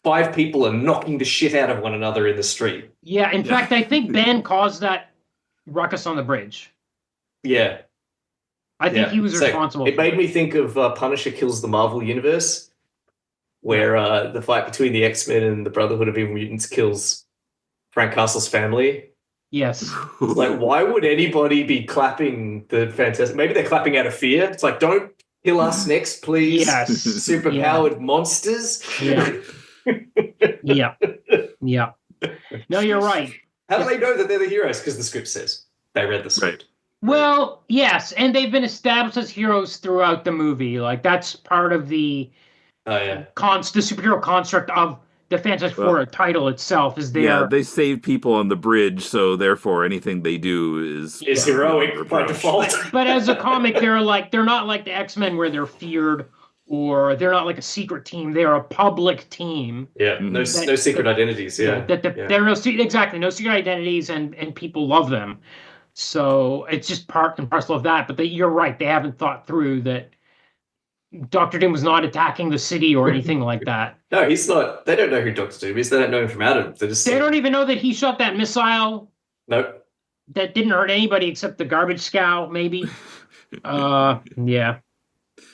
5 people are knocking the shit out of one another in the street. Yeah, in fact, I think Ben caused that ruckus on the bridge. Yeah. I think he was responsible. It made me think of Punisher Kills the Marvel Universe, where the fight between the X-Men and the Brotherhood of Evil Mutants kills Frank Castle's family. Yes. Like, why would anybody be clapping the Fantastic? Maybe they're clapping out of fear. It's like, don't kill us next, please. Yes. Superpowered monsters. Yeah. Yeah. No, you're right. How do they know that they're the heroes? Because the script says. They read the script. Well, yes, and they've been established as heroes throughout the movie. Like, that's part of the the superhero construct of the Fantastic Four title itself is there. Yeah, they save people on the bridge, so therefore anything they do is heroic by default. But as a comic, they're not like the X-Men where they're feared, or they're not like a secret team. They're a public team. Yeah, no secret identities. Yeah, there are no secret identities, and people love them. So it's just part and parcel of that. But you're right; they haven't thought through that Doctor Doom was not attacking the city or anything like that. No, he's not. They don't know who Doctor Doom is. They don't know him from Adam. They don't even know that he shot that missile. Nope. That didn't hurt anybody except the garbage scow, maybe. Yeah.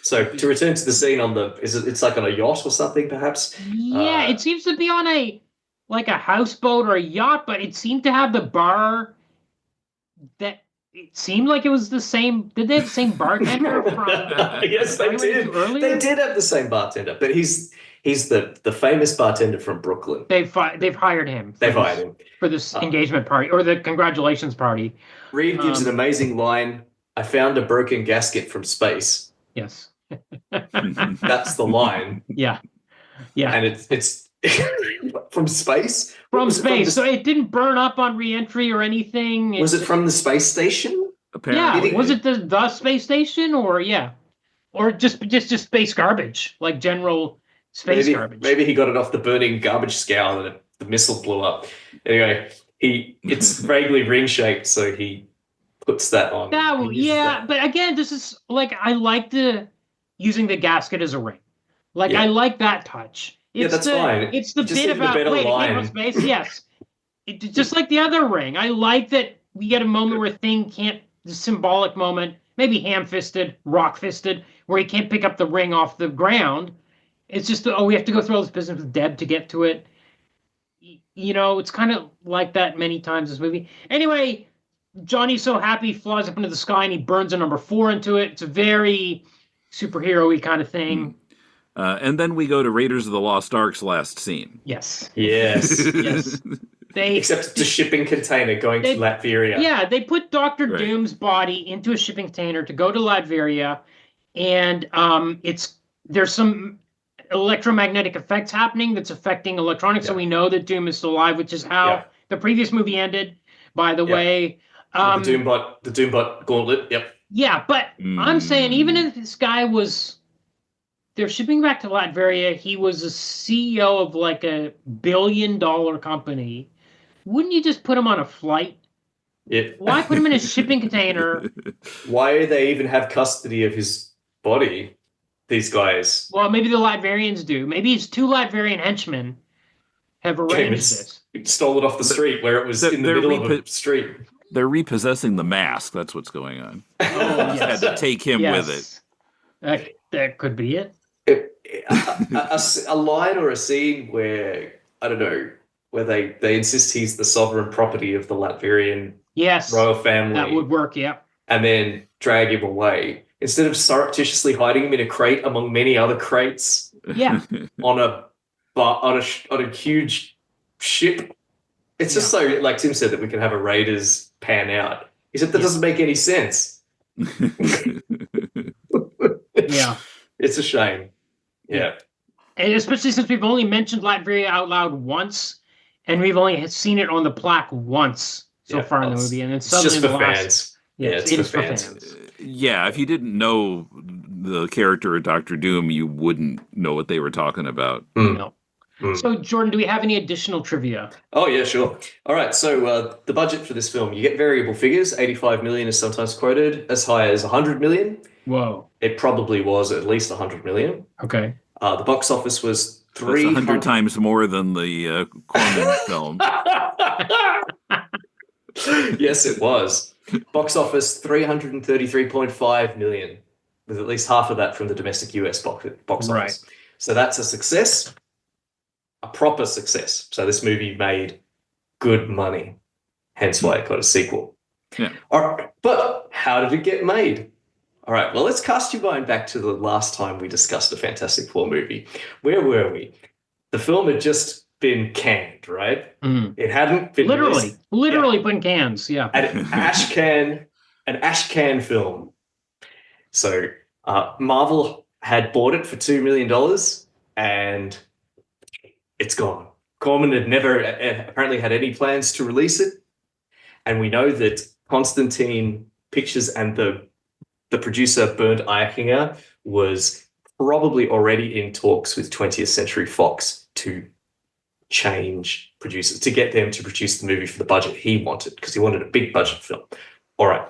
So to return to the scene on it's like on a yacht or something, perhaps? Yeah, it seems to be on a houseboat or a yacht, but it seemed to have the bar that it seemed like it was the same. Did they have the same bartender from? Yes, they did. They did have the same bartender, but he's the famous bartender from Brooklyn. They've hired him. For this engagement party or the congratulations party. Reed gives an amazing line. I found a broken gasket from space. Yes. That's the line. Yeah. And it's from space? From space. So it didn't burn up on re-entry or anything. Was it from the space station? Apparently. Yeah. Was it the space station or just space garbage, like general space garbage? Maybe he got it off the burning garbage scow and the missile blew up. Anyway, it's vaguely ring shaped, so he puts that on. But again, this is I like using the gasket as a ring. I like that touch. That's fine. It's the bit about from space. Yes, just like the other ring. I like that we get a moment where Thing can't. The symbolic moment, maybe ham-fisted, rock-fisted, where he can't pick up the ring off the ground. It's just we have to go through all this business with Deb to get to it. It's kind of like that many times in this movie. Anyway, Johnny's so happy, he flies up into the sky and he burns a number 4 into it. It's a very superhero-y kind of thing. And then we go to Raiders of the Lost Ark's last scene. Yes. Yes. Yes. Except it's a shipping container going to Latveria. Yeah, they put Dr. Doom's body into a shipping container to go to Latveria, and there's some electromagnetic effects happening that's affecting electronics, so we know that Doom is still alive, which is how the previous movie ended, by the way. The Doombot gauntlet, yep. Yeah, but I'm saying even if this guy they're shipping back to Latveria, he was a CEO of a $1 billion company. Wouldn't you just put him on a flight? Yeah. Why put him in a shipping container? Why do they even have custody of his body, these guys? Well, maybe the Latverians do. Maybe it's 2 Latverian henchmen have arranged this. Stole it off the street where it was in the middle of a street. They're repossessing the mask. That's what's going on. Oh, yes. Had to take him with it. That could be it. A line or a scene where, I don't know, where they insist he's the sovereign property of the Latvian royal family. That would work, yeah. And then drag him away. Instead of surreptitiously hiding him in a crate among many other crates. Yeah. on a huge ship. It's just so, like Tim said, that we can have a Raiders pan out. He said that doesn't make any sense. Yeah. It's a shame. Yeah. and especially since we've only mentioned Latveria out loud once, and we've only seen it on the plaque once so far in the movie, and it's just for the last, fans. Yes, it's it is for fans. Yeah, if you didn't know the character of Doctor Doom, you wouldn't know what they were talking about. No. So, Jordan, do we have any additional trivia? Oh, yeah, sure. All right, so the budget for this film, you get variable figures. 85 million is sometimes quoted, as high as 100 million. Whoa. It probably was at least 100 million. Okay. The box office was That's 100 times more than the Corman film. Yes, it was. Box office 333.5 million, with at least half of that from the domestic US box office. Right. So that's a success, a proper success. So this movie made good money, hence why it got a sequel. Yeah. All right, but how did it get made? All right, well, let's cast your mind back to the last time we discussed a Fantastic Four movie. Where were we? The film had just been canned, right? It hadn't been literally put in cans. Yeah, an ash can film. So Marvel had bought it for $2 million, and it's gone. Corman had never apparently had any plans to release it, and we know that Constantine Pictures and the producer Bernd Eichinger was probably already in talks with 20th Century Fox to change producers, to get them to produce the movie for the budget he wanted, because he wanted a big budget film. All right.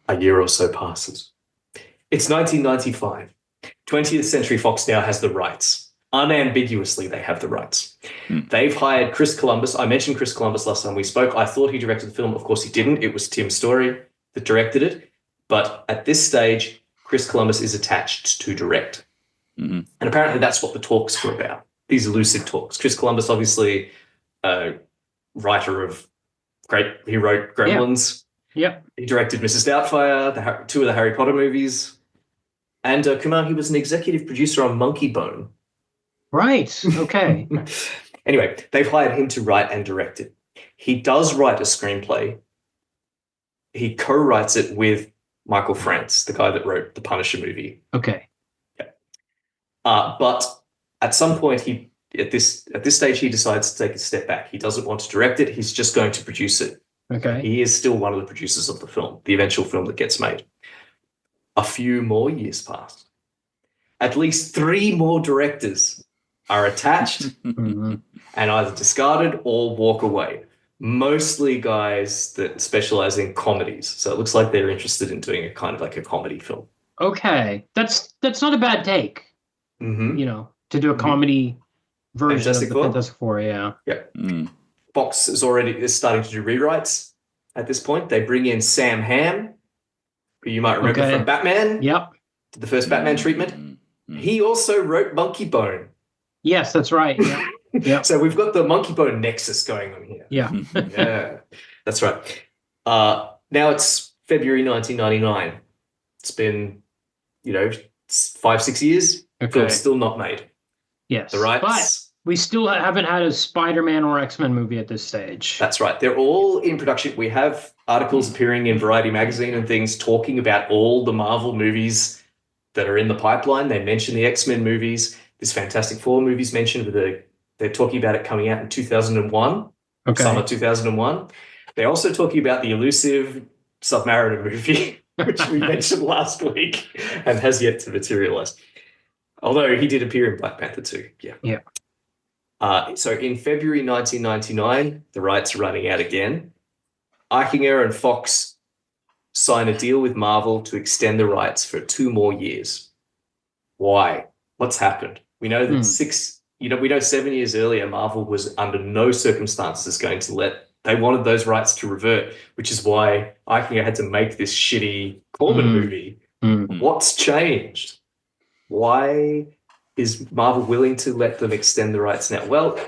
A year or so passes. It's 1995. 20th Century Fox now has the rights. Unambiguously, they have the rights. They've hired Chris Columbus. I mentioned Chris Columbus last time we spoke. I thought he directed the film. Of course, he didn't. It was Tim Story that directed it. But at this stage, Chris Columbus is attached to direct. And apparently that's what the talks were about, these elusive talks. Chris Columbus, obviously, writer of he wrote Gremlins. Yep. He directed Mrs. Doubtfire, two of the Harry Potter movies. And Kumar, he was an executive producer on Monkey Bone. Right. Okay. Anyway, they've hired him to write and direct it. He does write a screenplay. He co-writes it with Michael France, the guy that wrote the Punisher movie. Okay. Yeah. But at some point, at this stage, he decides to take a step back. He doesn't want to direct it. He's just going to produce it. Okay. He is still one of the producers of the film, the eventual film that gets made. A few more years pass. At least 3 more directors are attached and either discarded or walk away. Mostly guys that specialize in comedies. So it looks like they're interested in doing a kind of like a comedy film. Okay. That's not a bad take. You know, to do a comedy version of the Fantastic Four, yeah. Yeah. Fox is starting to do rewrites at this point. They bring in Sam Hamm, who you might remember from Batman. Yep. The first Batman treatment. He also wrote Monkey Bone. Yes, that's right. Yeah. Yeah. So we've got the Monkey Bone nexus going on here. Yeah. Yeah, that's right. Now it's February 1999. It's been, 5-6 years. Okay. Film's still not made. Yes. The rights. But we still haven't had a Spider-Man or X-Men movie at this stage. That's right. They're all in production. We have articles appearing in Variety magazine and things talking about all the Marvel movies that are in the pipeline. They mention the X-Men movies. This Fantastic Four movie's mentioned. They're talking about it coming out in 2001, summer 2001. They're also talking about the elusive Submariner movie, which we mentioned last week and has yet to materialize. Although he did appear in Black Panther 2. Yeah. Yeah. So in February 1999, the rights are running out again. Eichinger and Fox sign a deal with Marvel to extend the rights for 2 more years. Why? What's happened? We know that we know 7 years earlier, Marvel was under no circumstances going to they wanted those rights to revert, which is why Eichinger had to make this shitty Corman movie. What's changed? Why is Marvel willing to let them extend the rights now? Well,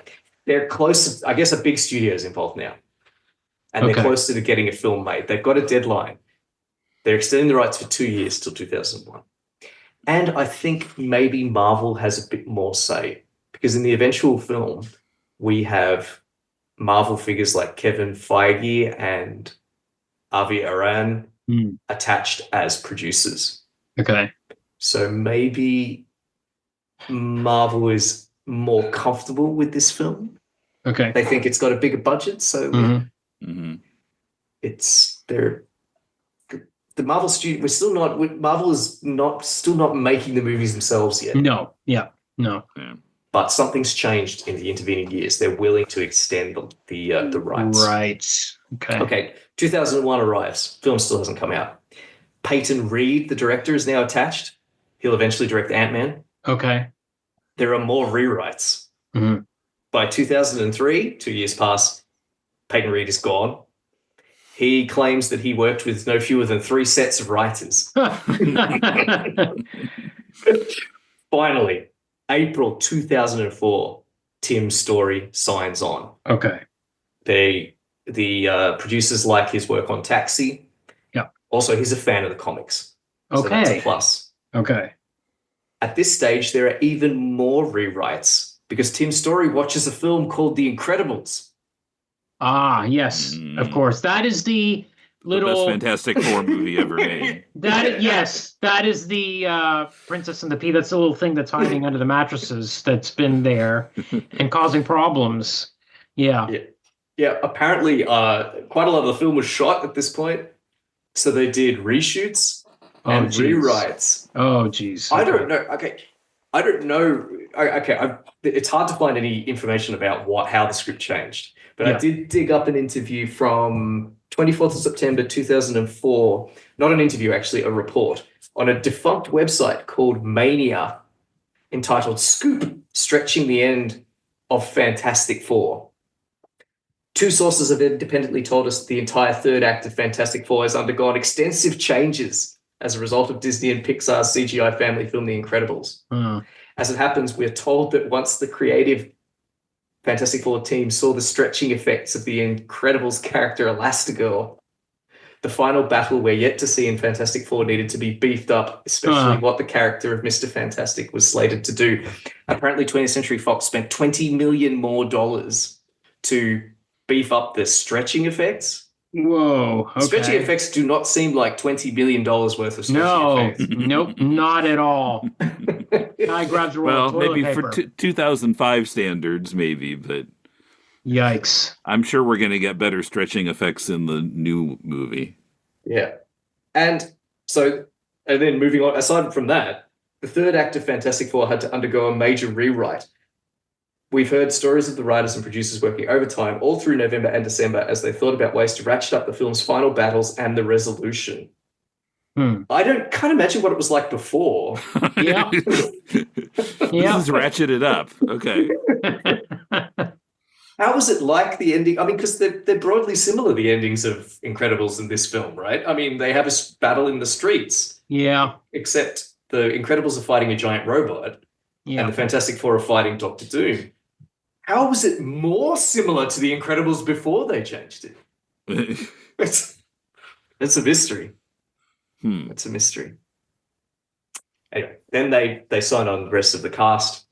they're close. I guess a big studio is involved now, and they're closer to getting a film made. They've got a deadline. They're extending the rights for 2 years till 2001. And I think maybe Marvel has a bit more say, because in the eventual film, we have Marvel figures like Kevin Feige and Avi Aran attached as producers. Okay. So maybe Marvel is more comfortable with this film. Okay. They think it's got a bigger budget, so it's the Marvel studio. Marvel is still not making the movies themselves yet. No. Yeah. No. Yeah. But something's changed in the intervening years. They're willing to extend the rights. Right. Okay. Okay. 2001 arrives. Film still hasn't come out. Peyton Reed, the director, is now attached. He'll eventually direct Ant-Man. Okay. There are more rewrites. Mm-hmm. By 2003, 2 years pass, Peyton Reed is gone. He claims that he worked with no fewer than 3 sets of writers. Finally, April 2004, Tim Story signs on. Okay. The producers like his work on Taxi. Yeah. Also, he's a fan of the comics. So Okay. that's a plus. Okay. At this stage, there are even more rewrites because Tim Story watches a film called The Incredibles. Ah, yes, of course. That is the little best Fantastic Four movie ever made. That is the Princess and the Pea. That's the little thing that's hiding under the mattresses that's been there and causing problems. Yeah. Yeah. Apparently, quite a lot of the film was shot at this point, so they did reshoots and rewrites. Oh, geez. I don't know. Okay, I don't know. Okay, it's hard to find any information about how the script changed, but I did dig up an interview from 24th of September 2004. Not an interview, actually, a report on a defunct website called Mania, entitled "Scoop: Stretching the End of Fantastic Four." 2 sources have independently told us that the entire third act of Fantastic Four has undergone extensive changes as a result of Disney and Pixar's CGI family film The Incredibles. As it happens, we're told that once the creative Fantastic Four team saw the stretching effects of the Incredibles character Elastigirl, the final battle we're yet to see in Fantastic Four needed to be beefed up, especially what the character of Mr. Fantastic was slated to do. Apparently, 20th Century Fox spent $20 million more to beef up the stretching effects. Whoa. Okay. Stretching effects do not seem like $20 million worth of stretching effects. Nope, not at all. Guy grabs a roll of toilet maybe paper. for 2005 standards, maybe, but yikes. I'm sure we're going to get better stretching effects in the new movie. Yeah. And then moving on, aside from that, the third act of Fantastic Four had to undergo a major rewrite. We've heard stories of the writers and producers working overtime all through November and December as they thought about ways to ratchet up the film's final battles and the resolution. I can't imagine what it was like before. Yeah. This is ratcheted up. Okay. How was it like the ending? I mean, because they're broadly similar, the endings of Incredibles in this film, right? I mean, they have a battle in the streets. Yeah. Except the Incredibles are fighting a giant robot and the Fantastic Four are fighting Doctor Doom. How was it more similar to the Incredibles before they changed it? It's a mystery. It's a mystery. Anyway, then they signed on the rest of the cast.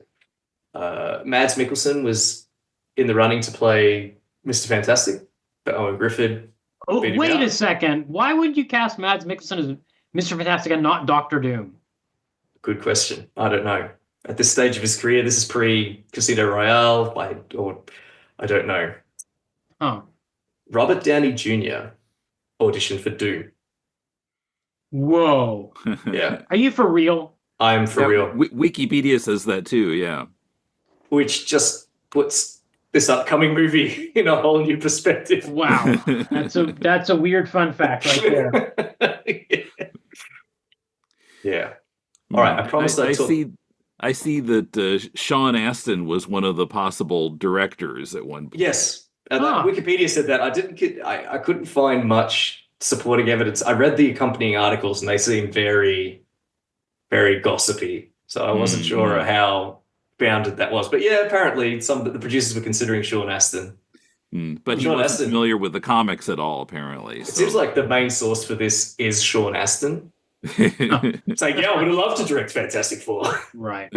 Mads Mikkelsen was in the running to play Mr. Fantastic, but Owen Griffith. Oh, wait a second. Why would you cast Mads Mikkelsen as Mr. Fantastic and not Doctor Doom? Good question. I don't know. At this stage of his career, this is pre-Casino Royale, I don't know. Oh. Robert Downey Jr. auditioned for Doom. Whoa. Yeah. Are you for real? I'm for real. Wikipedia says that too, yeah. Which just puts this upcoming movie in a whole new perspective. Wow. That's a weird fun fact right there. Yeah. All right, I promise I see that Sean Astin was one of the possible directors at one point. Yes, Wikipedia said that. I couldn't find much supporting evidence. I read the accompanying articles, and they seem very, very gossipy. So I wasn't sure how founded that was. But yeah, apparently some of the producers were considering Sean Astin. But he wasn't familiar with the comics at all, apparently. It seems like the main source for this is Sean Astin. It's like, I would love to direct Fantastic Four. Right.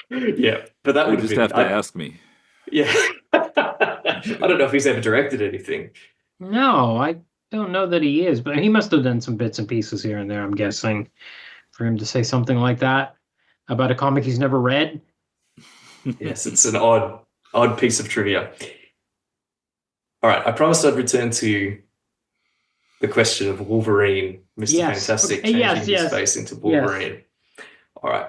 Yeah, but that would just have to ask me. Yeah. I don't know if he's ever directed anything. No, I don't know that he is, but he must have done some bits and pieces here and there, I'm guessing, for him to say something like that. about a comic he's never read. Yes, it's an odd piece of trivia. All right, I promised I'd return to the question of Wolverine, Mr. Yes. Fantastic, Okay, changing his face into Wolverine. All right.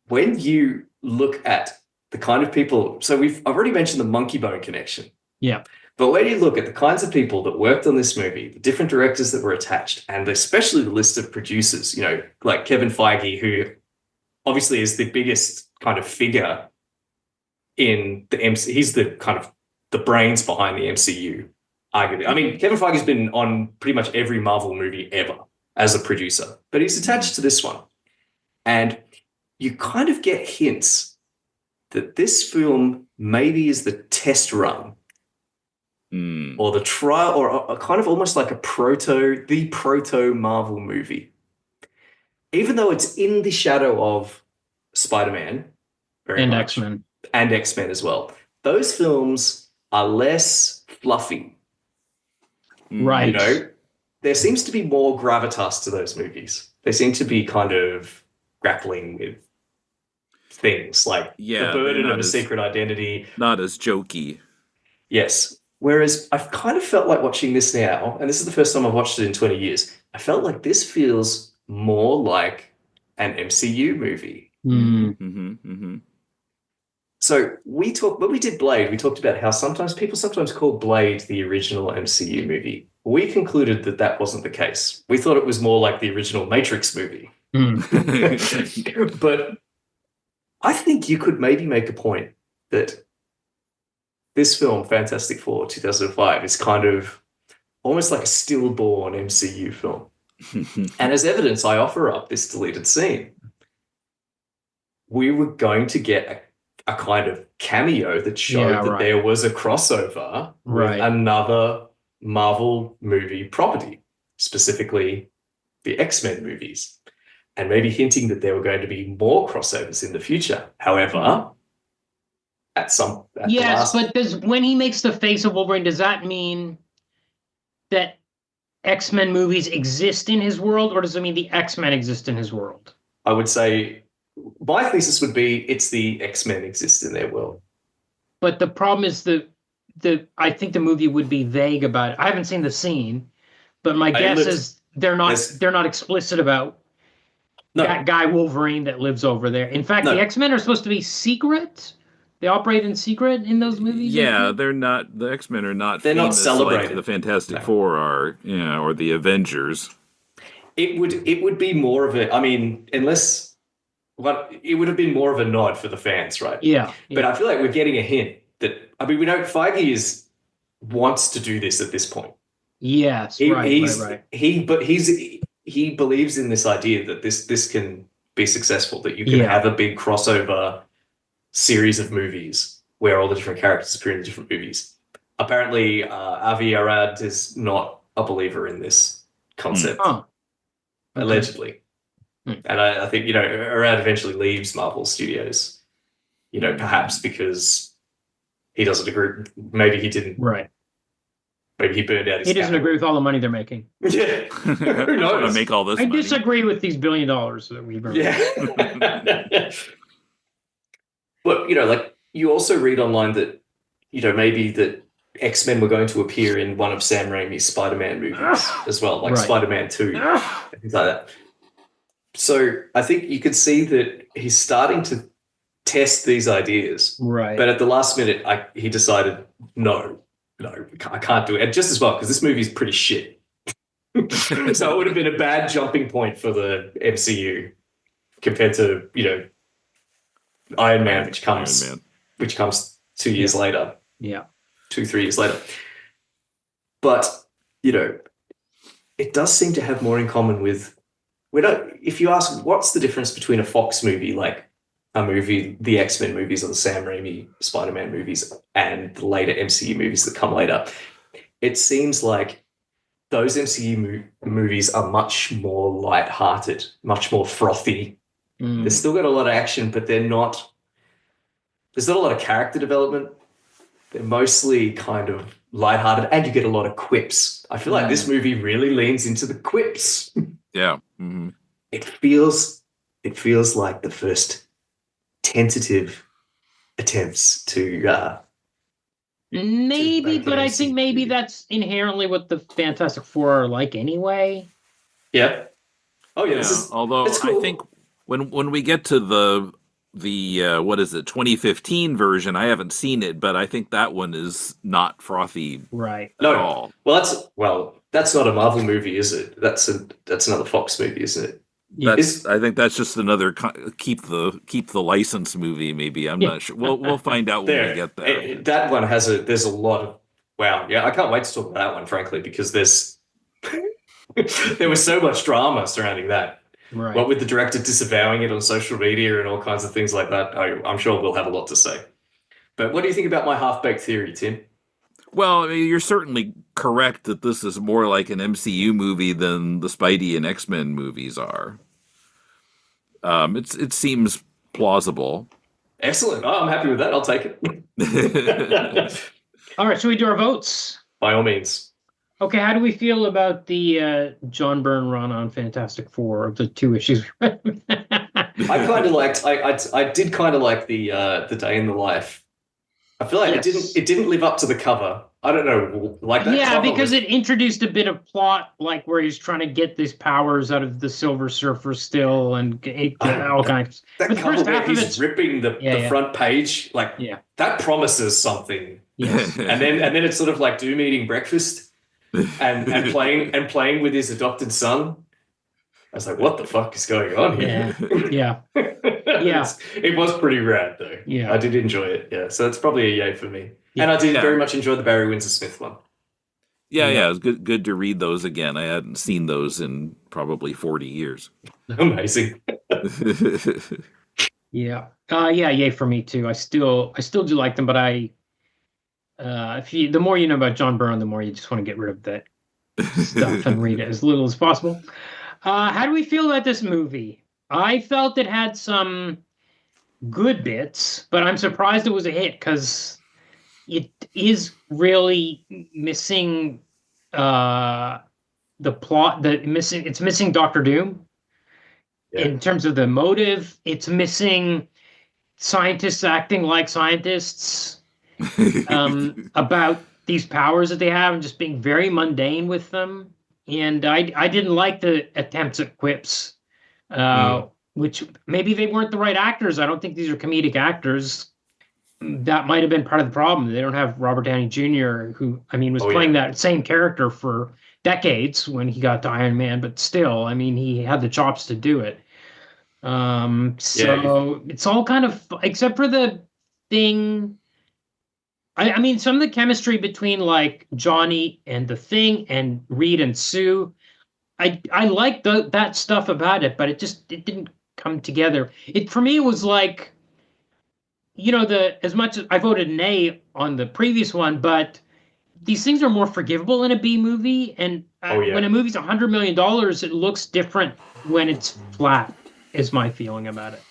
When you look at the kind of people, so I've already mentioned the Monkey Bone connection. Yeah. But when you look at the kinds of people that worked on this movie, the different directors that were attached, and especially the list of producers, like Kevin Feige, who obviously is the biggest kind of figure in the MCU. He's the kind of the brains behind the MCU, arguably. I mean, Kevin Feige's been on pretty much every Marvel movie ever as a producer, but he's attached to this one. And you kind of get hints that this film maybe is the test run or the trial, or a kind of almost like the proto Marvel movie. Even though it's in the shadow of Spider-Man and X-Men. And X-Men as well. Those films are less fluffy. Right. There seems to be more gravitas to those movies. They seem to be kind of grappling with things like the burden of a secret identity. Not as jokey. Yes. Whereas I've kind of felt like watching this now, and this is the first time I've watched it in 20 years, I felt like this feels more like an MCU movie. So when we did Blade, we talked about how people sometimes call Blade the original MCU movie. We concluded that wasn't the case. We thought it was more like the original Matrix movie. But I think you could maybe make a point that this film, Fantastic Four 2005, is kind of almost like a stillborn MCU film. And as evidence, I offer up this deleted scene. We were going to get a kind of cameo that showed that there was a crossover with another Marvel movie property, specifically the X-Men movies, and maybe hinting that there were going to be more crossovers in the future. However, when he makes the face of Wolverine, does that mean that X-Men movies exist in his world, or does it mean the X-Men exist in his world? I would say my thesis would be it's the X-Men exist in their world. But the problem is I think the movie would be vague about it. I haven't seen the scene, but my guess is they're not explicit about that guy Wolverine that lives over there. In fact, the X-Men are supposed to be secret. They operate in secret in those movies. Yeah, they're not. The X-Men are not. They're not celebrated. Like the Fantastic Four are, or the Avengers. It would be more of a. I mean, it would have been more of a nod for the fans, right? Yeah. But I feel like we're getting a hint that. I mean, we know Feige wants to do this at this point. Yes, right. He believes in this idea that this can be successful. That you can have a big crossover series of movies where all the different characters appear in different movies. Apparently, Avi Arad is not a believer in this concept, allegedly. And I think, Arad eventually leaves Marvel Studios, perhaps because he doesn't agree. Maybe he didn't. Right. Maybe he burned out his He doesn't capital. agree with all the money they're making. Yeah. Who knows? To make all this I money. disagree with these $1 billion that we've earned. Yeah. But, you also read online that, maybe that X-Men were going to appear in one of Sam Raimi's Spider-Man movies as well, like Spider-Man 2, and things like that. So I think you could see that he's starting to test these ideas. Right. But at the last minute, he decided, no, I can't do it. And just as well, because this movie is pretty shit. So it would have been a bad jumping point for the MCU compared to, Iron Man, which comes 2 years later. Yeah. 2-3 years later. But, it does seem to have more in common with, if you ask what's the difference between a Fox movie, like a movie, the X-Men movies or the Sam Raimi Spider-Man movies, and the later MCU movies that come later, it seems like those MCU movies are much more lighthearted, much more frothy. They've still got a lot of action, but there's not a lot of character development. They're mostly kind of lighthearted, and you get a lot of quips. I feel like this movie really leans into the quips. Yeah. It feels it feels like the first tentative attempts to maybe, make an but I think MCU maybe movie. that's inherently what the Fantastic Four are like anyway. Yeah. Oh yeah, Yeah, although it's cool. I think when we get to the what is it, 2015 version, I haven't seen it, but I think that one is not frothy Right. at all. Well, that's not a Marvel movie, is it? That's another Fox movie, isn't it? I think that's just another keep the license movie. Maybe I'm not sure. We'll find out when we get there. That one there's a lot of wow. Yeah, I can't wait to talk about that one, frankly, because there was so much drama surrounding that. Right. What with the director disavowing it on social media and all kinds of things like that, I'm sure we'll have a lot to say. But what do you think about my half-baked theory, Tim? Well, I mean, you're certainly correct that this is more like an MCU movie than the Spidey and X-Men movies are. It seems plausible. Excellent. Oh, I'm happy with that. I'll take it. All right, should we do our votes? By all means. Okay, how do we feel about the John Byrne run on Fantastic Four of the 2 issues? I kind of liked. I did kind of like the day in the life. I feel like it didn't live up to the cover. I don't know, like that. Yeah, cover because it introduced a bit of plot, like where he's trying to get these powers out of the Silver Surfer still, and all kinds. That But the cover first where half of he's it's ripping the front page, like that promises something. Yes. and then it's sort of like Doom eating breakfast and playing with his adopted son. I was like, what the fuck is going on here? Yeah. It was pretty rad though. Yeah. I did enjoy it. Yeah. So it's probably a yay for me. Yeah. And I did very much enjoy the Barry Windsor Smith one. Yeah, it was good to read those again. I hadn't seen those in probably 40 years. Amazing. Yeah. Yay for me too. I still do like them, but the more you know about John Byrne, the more you just want to get rid of that stuff and read it as little as possible. How do we feel about this movie? I felt it had some good bits, but I'm surprised it was a hit because it is really missing the plot. It's missing Doctor Doom in terms of the motive. It's missing scientists acting like scientists about these powers that they have and just being very mundane with them. And I didn't like the attempts at quips, which maybe they weren't the right actors. I don't think these are comedic actors. That might have been part of the problem. They don't have Robert Downey Jr., who, was playing that same character for decades when he got to Iron Man, but still, he had the chops to do it. It's all kind of, except for the thing. Some of the chemistry between like Johnny and the Thing and Reed and Sue, I liked that stuff about it, but it didn't come together. For me, it was like, as much as I voted nay on the previous one, but these things are more forgivable in a B movie, and when a movie's $100 million, it looks different when it's flat. Is my feeling about it.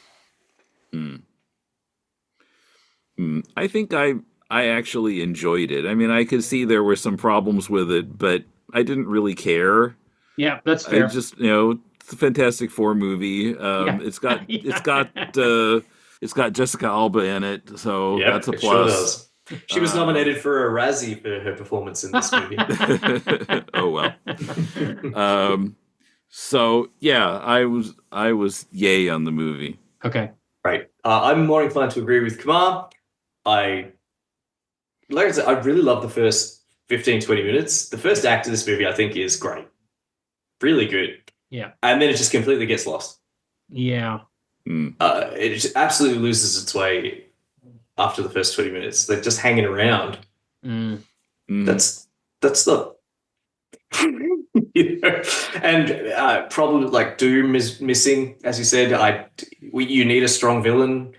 I think I actually enjoyed it. I could see there were some problems with it, but I didn't really care. Yeah, that's fair. I just, it's a Fantastic Four movie. It's got Jessica Alba in it, so that's a plus. Sure does. She was nominated for a Razzie for her performance in this movie. Oh well. So yeah, I was yay on the movie. Okay. Right. I'm more inclined to agree with Kumar. Like I said, I really love the first 15, 20 minutes. The first act of this movie, I think, is great. Really good. Yeah. And then it just completely gets lost. Yeah. It just absolutely loses its way after the first 20 minutes. They're just hanging around. That's not... And probably like Doom is missing, as you said. You need a strong villain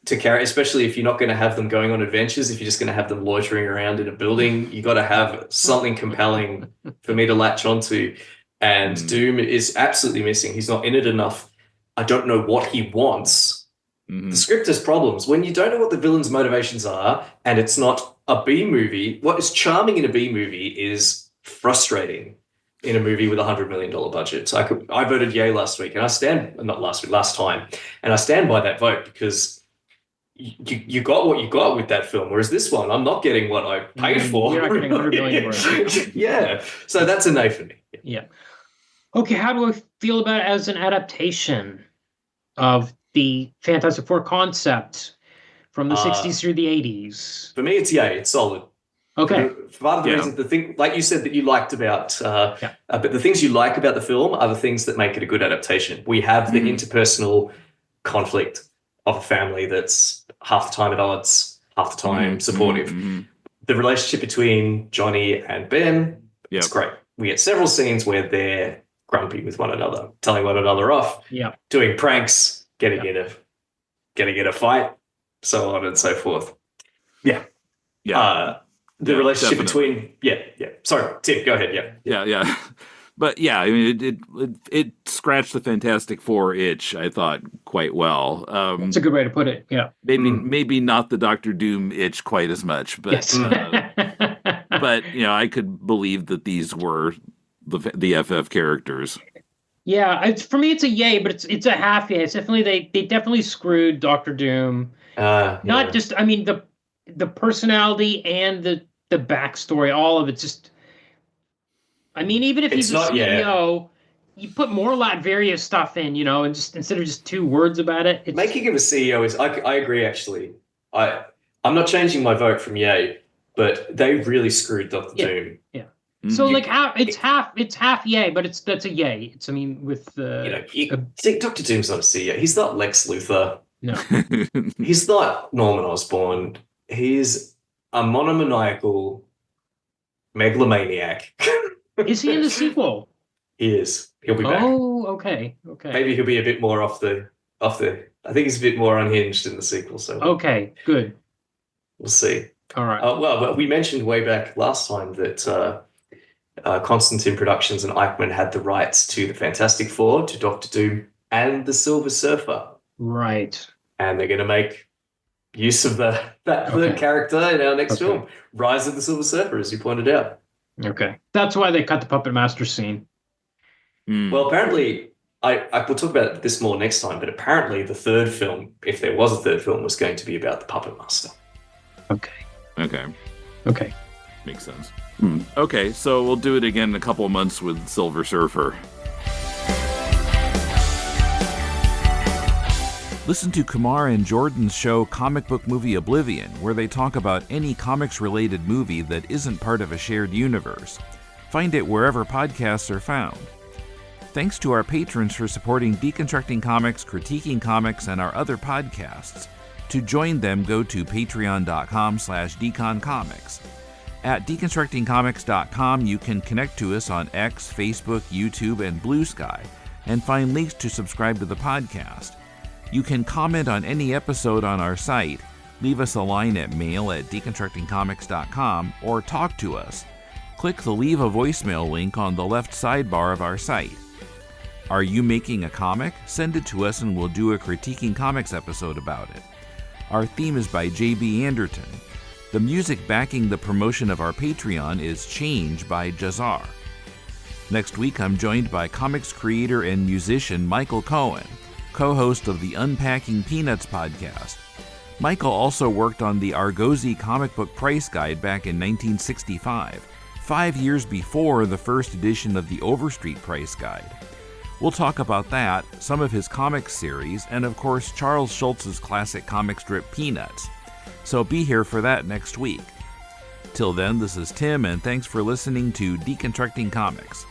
to carry, especially if you're not going to have them going on adventures. If you're just going to have them loitering around in a building, you got to have something compelling for me to latch onto. And Doom is absolutely missing. He's not in it enough. I don't know what he wants. The script has problems. When you don't know what the villain's motivations are, and it's not a B movie, what is charming in a B movie is frustrating. in a movie with $100 million budget. So I voted yay last week, and last time, and I stand by that vote because you got what you got with that film, whereas this one, I'm not getting what I paid for. You're not getting $100 million for it. Yeah, so that's a no for me. Yeah. Okay, how do I feel about it as an adaptation of the Fantastic Four concept from the 60s through the 80s? For me, it's yay. It's solid. Okay. Part of the reason, the thing, like you said, that you liked about, but the things you like about the film are the things that make it a good adaptation. We have the interpersonal conflict of a family that's half the time at odds, half the time supportive. The relationship between Johnny and Ben, it's great. We get several scenes where they're grumpy with one another, telling one another off, doing pranks, getting in a fight, so on and so forth. The relationship between Sorry, Tim, go ahead. Yeah. But yeah, I mean, it scratched the Fantastic Four itch, I thought, quite well. That's a good way to put it. Yeah, maybe not the Doctor Doom itch quite as much, but but I could believe that these were the FF characters. Yeah, for me, it's a yay, but it's a half yay. It's definitely they definitely screwed Doctor Doom. Not just, I mean, the personality and the backstory, all of it. Just, I mean, even if he's a CEO, you put more Latveria stuff in, and just instead of just 2 words about it. Making him a CEO is, I agree, actually. I'm not changing my vote from yay, but they really screwed Doctor Doom. Yeah. So it's half yay, but that's a yay. It's, I mean, with see, Doctor Doom's not a CEO. He's not Lex Luthor. No. He's not Norman Osborn. He's a monomaniacal megalomaniac. Is he in the sequel? He is. He'll be back. Oh, okay. Maybe he'll be a bit more off the. I think he's a bit more unhinged in the sequel. So okay, good. We'll see. All right. Well, we mentioned way back last time that Constantine Productions and Eichmann had the rights to the Fantastic Four, to Doctor Doom, and the Silver Surfer. Right. And they're going to make use of that character in our next film, Rise of the Silver Surfer, as you pointed out. Okay. That's why they cut the Puppet Master scene. Well, apparently, I will talk about this more next time, but apparently the third film, if there was a third film, was going to be about the Puppet Master. Okay. Makes sense. Okay, so we'll do it again in a couple of months with Silver Surfer. Listen to Kumar and Jordan's show Comic Book Movie Oblivion, where they talk about any comics-related movie that isn't part of a shared universe. Find it wherever podcasts are found. Thanks to our patrons for supporting Deconstructing Comics, Critiquing Comics, and our other podcasts. To join them, go to patreon.com/deconcomics. At deconstructingcomics.com, you can connect to us on X, Facebook, YouTube, and Blue Sky, and find links to subscribe to the podcast. You can comment on any episode on our site, leave us a line at mail@deconstructingcomics.com, or talk to us. Click the Leave a Voicemail link on the left sidebar of our site. Are you making a comic? Send it to us and we'll do a Critiquing Comics episode about it. Our theme is by J.B. Anderton. The music backing the promotion of our Patreon is Change by Jazar. Next week, I'm joined by comics creator and musician Michael Cohen, co-host of the Unpacking Peanuts podcast. Michael also worked on the Argosy comic book price guide back in 1965, 5 years before the first edition of the Overstreet price guide. We'll talk about that, some of his comics series, and of course Charles Schultz's classic comic strip Peanuts. So be here for that next week. Till then, this is Tim, and thanks for listening to Deconstructing Comics.